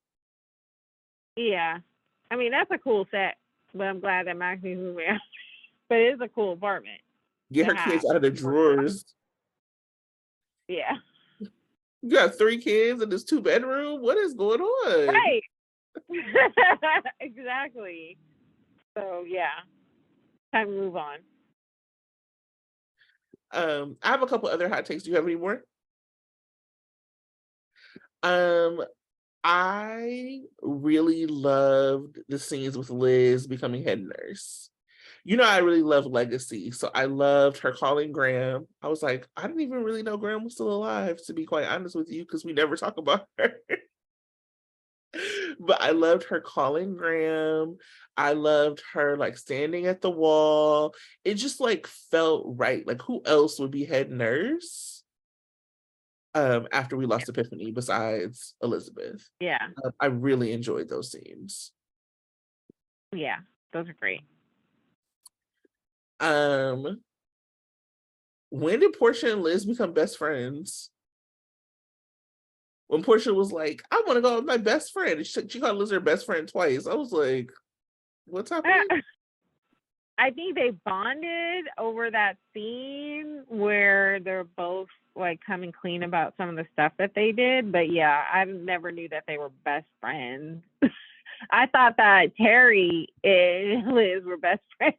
Yeah. I mean, that's a cool set, but I'm glad that Maxine's moving out. But it is a cool apartment Get to her kids have. out of the drawers. Yeah. You got 3 kids in this 2-bedroom? What is going on? Right. Exactly. So yeah, time to move on. I have a couple other hot takes. Do you have any more? Um, I really loved the scenes with Liz becoming head nurse. You know, I really love Legacy, so I loved her calling Graham. I was like, I didn't even really know Graham was still alive, to be quite honest with you, because we never talk about her. But I loved her calling Graham. I loved her like standing at the wall. It just like felt right. Like who else would be head nurse after we lost Epiphany besides Elizabeth? Yeah. I really enjoyed those scenes. Yeah. Those are great. When did Portia and Liz become best friends? When Portia was like, I want to go with my best friend. She called Liz her best friend twice. I was like, what's happening? I think they bonded over that scene where they're both like coming clean about some of the stuff that they did. But yeah, I never knew that they were best friends. I thought that Terry and Liz were best friends,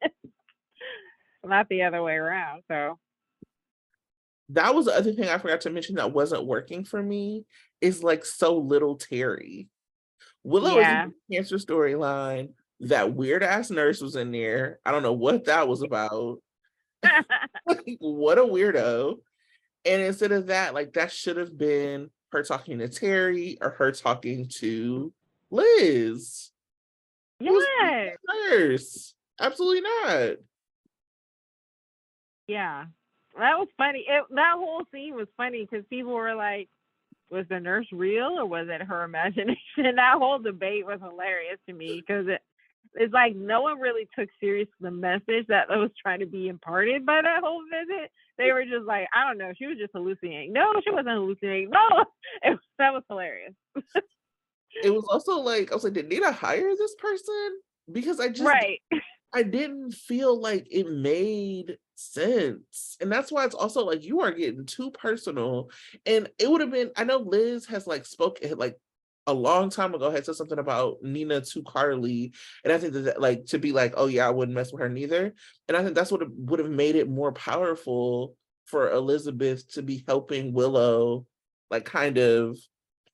not the other way around. So That was the other thing I forgot to mention that wasn't working for me is like so little Terry. Willow is in yeah, the cancer storyline. That weird ass nurse was in there. I don't know what that was about. Like, what a weirdo. And instead of that, like that should have been her talking to Terry or her talking to Liz. Who's yes, the nurse? Absolutely not. yeah. That was funny. That whole scene was funny because people were like, was the nurse real or was it her imagination? That whole debate was hilarious to me because it's like no one really took serious the message that was trying to be imparted by that whole visit. They were just like, I don't know, she was just hallucinating. No, she wasn't hallucinating. No, that was hilarious. It was also like, I was like, did Nina hire this person? Because Right. I didn't feel like it made sense. And that's why it's also like you are getting too personal. And it would have been, I know Liz has like spoken like a long time ago had said something about Nina to Carly. And I think that like to be like, oh yeah, I wouldn't mess with her neither. And I think that's what would have made it more powerful for Elizabeth to be helping Willow like kind of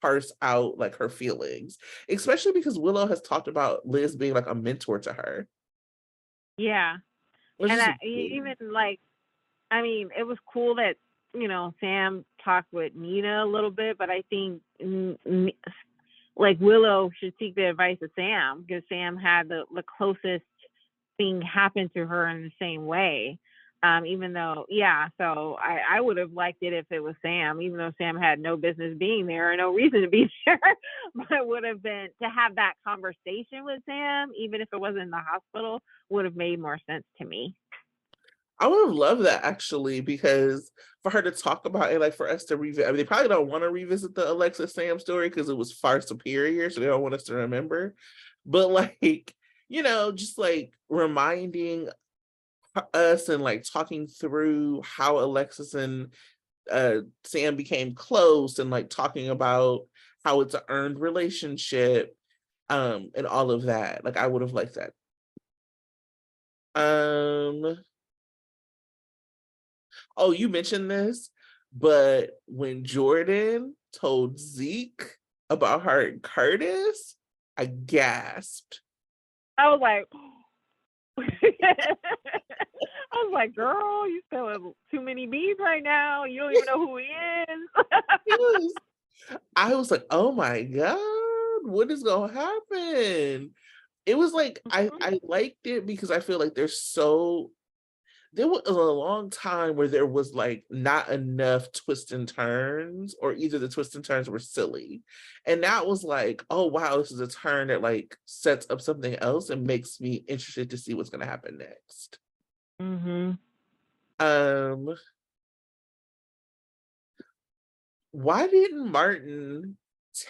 parse out like her feelings, especially because Willow has talked about Liz being like a mentor to her. Yeah. Which And is even like, I mean, it was cool that, Sam talked with Nina a little bit, but I think like Willow should seek the advice of Sam because Sam had the closest thing happen to her in the same way. Even though, yeah, so I would have liked it if it was Sam, even though Sam had no business being there or no reason to be there, but it would have been to have that conversation with Sam, even if it wasn't in the hospital, would have made more sense to me. I would have loved that actually, because for her to talk about it, like for us to revisit, I mean, they probably don't want to revisit the Alexis Sam story because it was far superior, so they don't want us to remember. But like, just like reminding us and like talking through how Alexis and Sam became close and like talking about how it's an earned relationship and all of that. Like I would have liked that. Oh, you mentioned this, but when Jordan told Zeke about her and Curtis, I gasped. I was like, I was like, girl, you spilling too many beans right now. You don't even know who he is. I was like, oh my God, what is gonna happen? It was like I liked it because I feel like there was a long time where there was like not enough twists and turns, or either the twists and turns were silly. And that was like, oh wow, this is a turn that like sets up something else and makes me interested to see what's gonna happen next. Why didn't Martin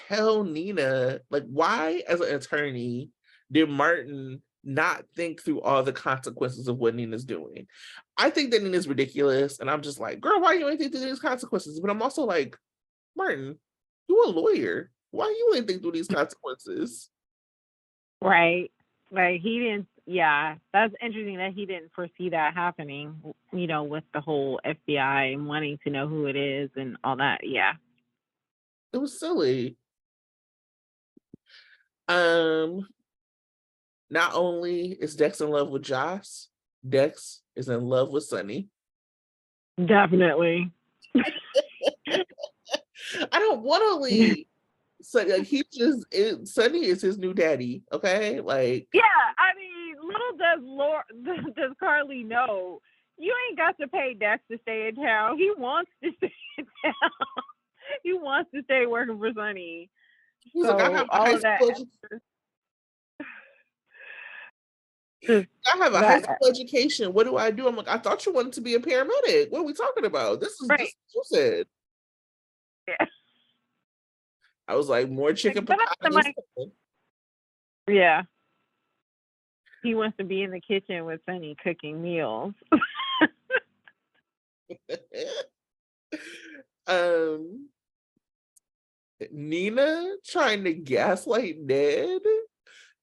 tell Nina, like why as an attorney did Martin not think through all the consequences of what Nina's doing? I think that Nina's ridiculous, and I'm just like, girl, why you ain't think through these consequences? But I'm also like, Martin, you a lawyer. Why you ain't think through these consequences? Right. Like he didn't. Yeah, that's interesting that he didn't foresee that happening. With the whole FBI and wanting to know who it is and all that. Yeah. It was silly. Um, not only is Dex in love with Joss, Dex is in love with Sonny. Definitely. I don't want to leave. So like Sonny is his new daddy, okay? Like, Yeah, I mean, little does Carly know, you ain't got to pay Dex to stay in town. He wants to stay in town. He wants to stay working for Sonny. he's like, I So have a all high of that school just I have a high that school education. What do I do? I'm like, I thought you wanted to be a paramedic. What are we talking about? This is right. just what you said. Yeah. I was like, more chicken Like, piccata. yeah. He wants to be in the kitchen with Sonny cooking meals. Nina trying to gaslight Ned.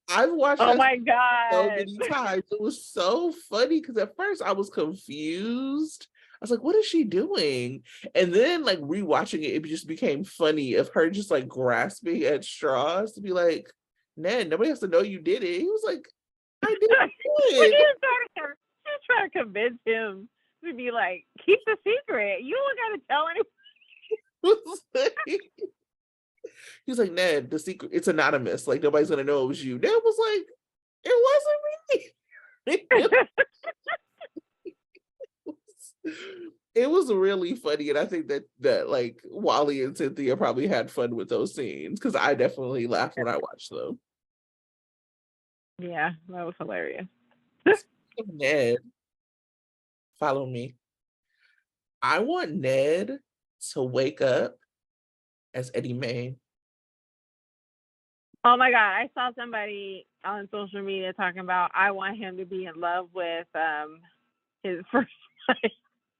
I've watched Oh that my so God. many times. It was so funny because at first I was confused. I was like, what is she doing? And then like rewatching it, it just became funny of her just like grasping at straws to be like, Ned, nobody has to know you did it. He was like, I didn't do it. She's trying to convince him to be like, keep the secret. You don't got to tell anyone. He was like, Ned, the secret, it's anonymous. Like nobody's gonna know it was you. Ned was like, it wasn't me. It was really funny, and I think that like Wally and Cynthia probably had fun with those scenes because I definitely laughed when I watched them. Yeah, that was hilarious. Ned, follow me. I want Ned to wake up as Eddie May. Oh my God, I saw somebody on social media talking about I want him to be in love with his first wife.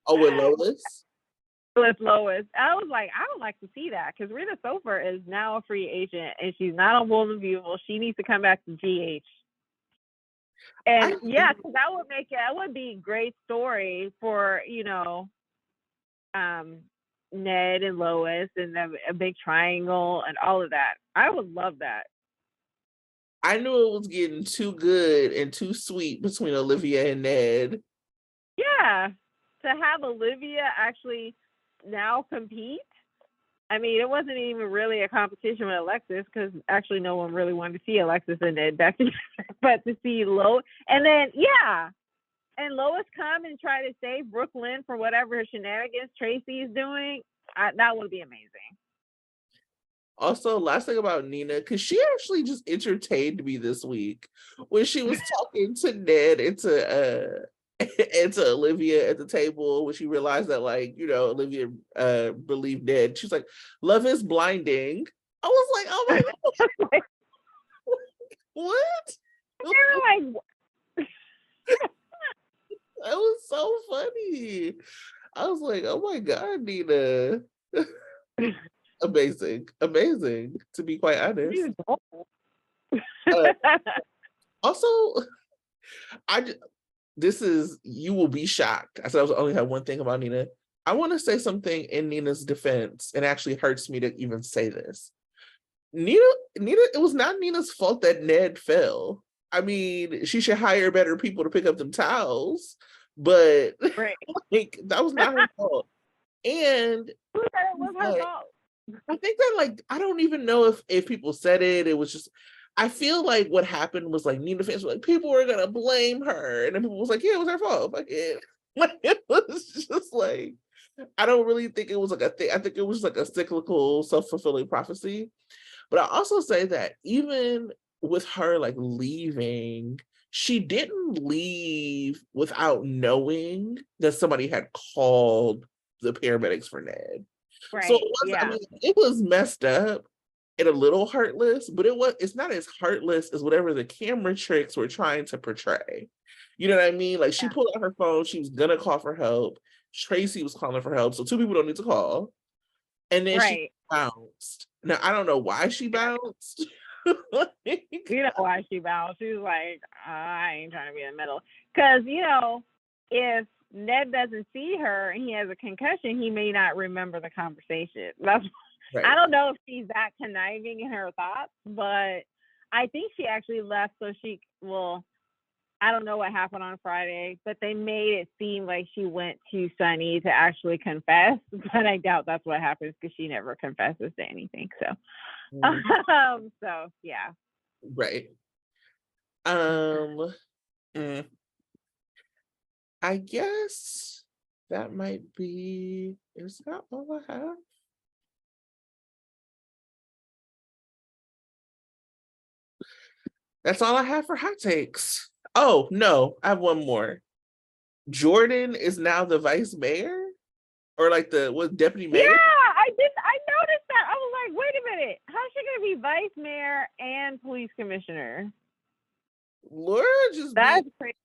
Oh, with Lois? With Lois. I was like, I would like to see that because Rita Sofer is now a free agent and she's not on Bold and Beautiful. She needs to come back to GH. And yeah, because that would be a great story for, Ned and Lois and a big triangle and all of that. I would love that. I knew it was getting too good and too sweet between Olivia and Ned. Yeah. To have Olivia actually now compete. I mean, it wasn't even really a competition with Alexis because actually no one really wanted to see Alexis and Ned back together. But to see Lois, and then, yeah. And Lois come and try to save Brooklyn for whatever shenanigans Tracey is doing. That would be amazing. Also, last thing about Nina, because she actually just entertained me this week when she was talking to Ned and to Olivia at the table when she realized that Olivia believed Ned. She's like, love is blinding. I was like, oh my God. What? Like, that was so funny. I was like, oh my God, Nina. Amazing, to be quite honest. Also, you will be shocked. I said I only have one thing about Nina. I want to say something in Nina's defense, and it actually hurts me to even say this. Nina, it was not Nina's fault that Ned fell. I mean, she should hire better people to pick up them towels, but right. like that was not her fault. And it was her fault. I think that I don't even know if people said it. It was just I feel like what happened was Nina fans were like, people were gonna blame her, and then people was like, yeah, it was her fault. It was just I don't really think it was a thing. I think it was a cyclical, self-fulfilling prophecy. But I also say that even with her leaving, she didn't leave without knowing that somebody had called the paramedics for Ned. Right. So it was, yeah. it was messed up, and a little heartless, but it's not as heartless as whatever the camera tricks were trying to portray. You know what I mean? Like she pulled out her phone, she was gonna call for help. Tracey was calling for help, so two people don't need to call. And then she Right. bounced. Now I don't know why she bounced. You know why she bounced. She was like, I ain't trying to be in the middle. Because, you know, if Ned doesn't see her and he has a concussion, he may not remember the conversation. That's Right. I don't know if she's that conniving in her thoughts, but I think she actually left so I don't know what happened on Friday, but they made it seem like she went to Sunny to actually confess. But I doubt that's what happens because she never confesses to anything. So, so yeah. Right. I guess that might be. Is that all I have? That's all I have for hot takes. Oh no, I have one more. Jordan is now the vice mayor, or like the deputy mayor. Yeah, I noticed that. I was like, wait a minute, how's she gonna be vice mayor and police commissioner? Laura just That's crazy.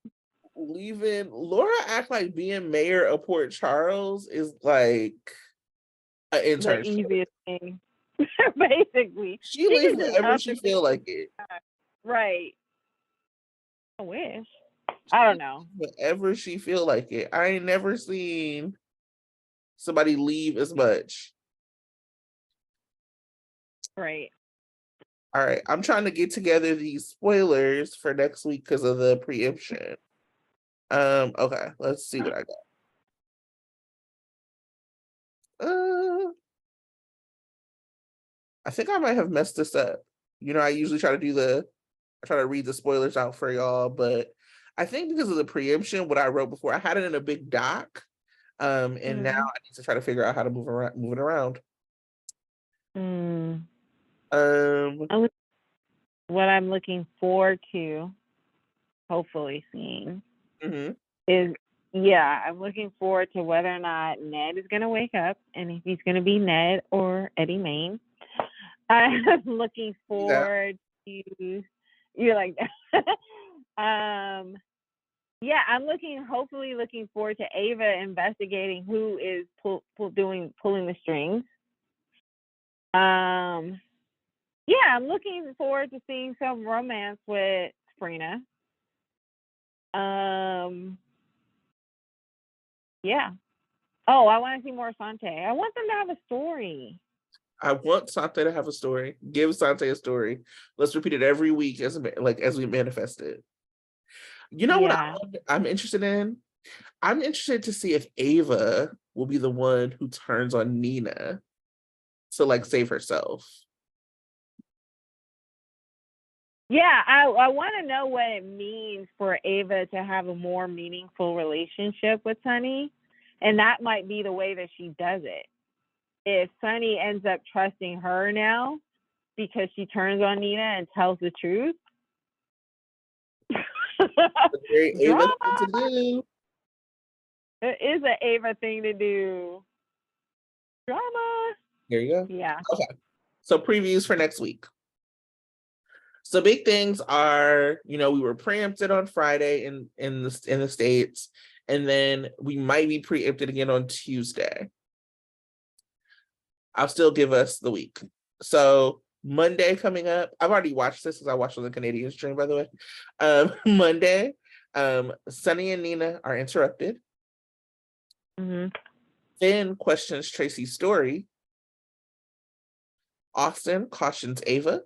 leaving. Laura act like being mayor of Port Charles is like an internship. The easiest thing, basically. She leaves whenever she feel like it. Right. I wish. I don't know. Whenever she feel like it. I ain't never seen somebody leave as much. Right. All right, I'm trying to get together these spoilers for next week because of the preemption. Okay, let's see what I got. I think I might have messed this up. You know, I usually try to read the spoilers out for y'all, but I think because of the preemption, what I wrote before, I had it in a big doc. And now I need to try to figure out how to move it around. What I'm looking forward to, hopefully seeing, is I'm looking forward to whether or not Ned is gonna wake up and if he's gonna be Ned or Eddie Main. I'm looking forward to you're like I'm hopefully looking forward to Ava investigating who is pulling the strings. I'm looking forward to seeing some romance with Sabrina. Oh, I want to see more Sante. I want them to have a story. I want Sante to have a story. Give Sante a story. Let's repeat it every week as we manifest it. You know what I'm interested in? I'm interested to see if Ava will be the one who turns on Nina to like save herself. Yeah, I want to know what it means for Ava to have a more meaningful relationship with Sunny, and that might be the way that she does it. If Sunny ends up trusting her now because she turns on Nina and tells the truth. Very Ava thing to do. It is an Ava thing to do. Drama. There you go. Yeah. Okay. So previews for next week. So big things are, we were preempted on Friday in the States, and then we might be preempted again on Tuesday. I'll still give us the week. So Monday coming up, I've already watched this because I watched on the Canadian stream, by the way. Monday, Sunny and Nina are interrupted. Finn questions Tracey's story. Austin cautions Ava.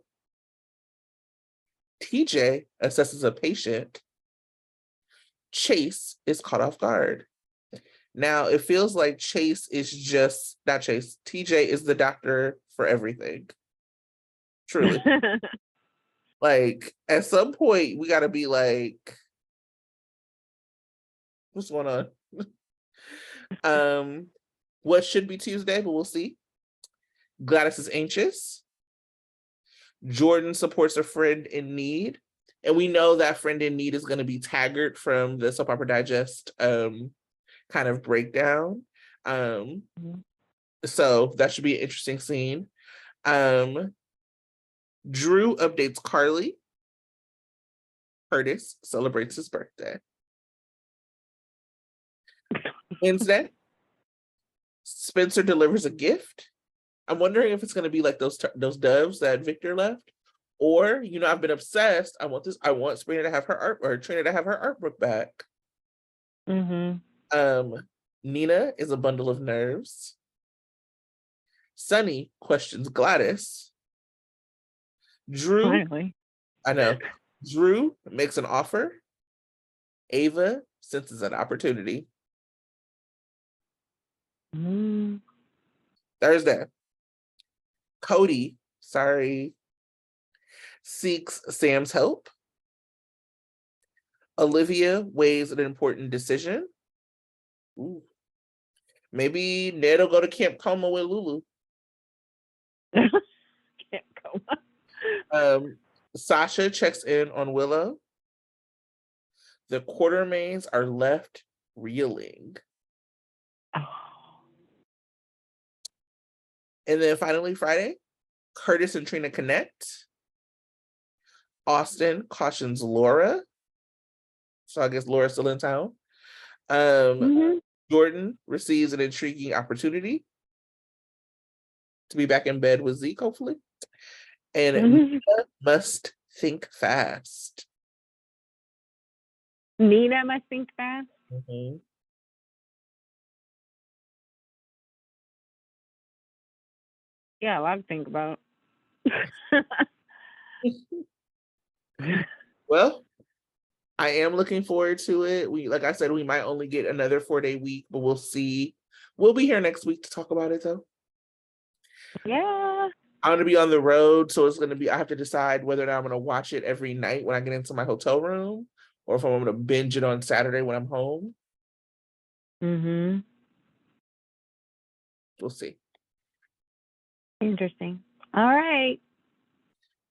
TJ assesses a patient. Chase is caught off guard. Now, it feels like Chase is just, not Chase, TJ is the doctor for everything. Truly. Like, at some point, we got to be like, what's going on? What should be Tuesday, but we'll see. Gladys is anxious. Jordan supports a friend in need. And we know that friend in need is going to be Taggart from the Soap Opera Digest kind of breakdown. So that should be an interesting scene. Drew updates Carly. Curtis celebrates his birthday. Wednesday, Spencer delivers a gift. I'm wondering if it's going to be like those doves that Victor left, or I've been obsessed. I want Sabrina to have her art, or Trina to have her art book back. Nina is a bundle of nerves. Sunny questions Gladys. Drew, Finally. I know. Drew makes an offer. Ava senses an opportunity. Thursday, Cody, seeks Sam's help. Olivia weighs an important decision. Ooh. Maybe Ned will go to Camp Coma with Lulu. Camp Coma. Sasha checks in on Willow. The Quartermains are left reeling. Oh. And then finally Friday, Curtis and Trina connect. Austin cautions Laura. So I guess Laura's still in town. Jordan receives an intriguing opportunity to be back in bed with Zeke, hopefully. And Nina must think fast. Nina must think fast? Yeah, a lot to think about. Well, I am looking forward to it. Like I said, we might only get another 4-day week, but we'll see. We'll be here next week to talk about it, though. Yeah. I'm going to be on the road, so I have to decide whether or not I'm going to watch it every night when I get into my hotel room, or if I'm going to binge it on Saturday when I'm home. We'll see. Interesting. All right.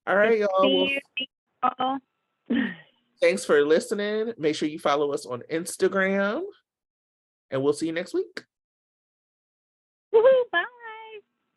All right, y'all. See you. Thanks for listening. Make sure you follow us on Instagram, and we'll see you next week.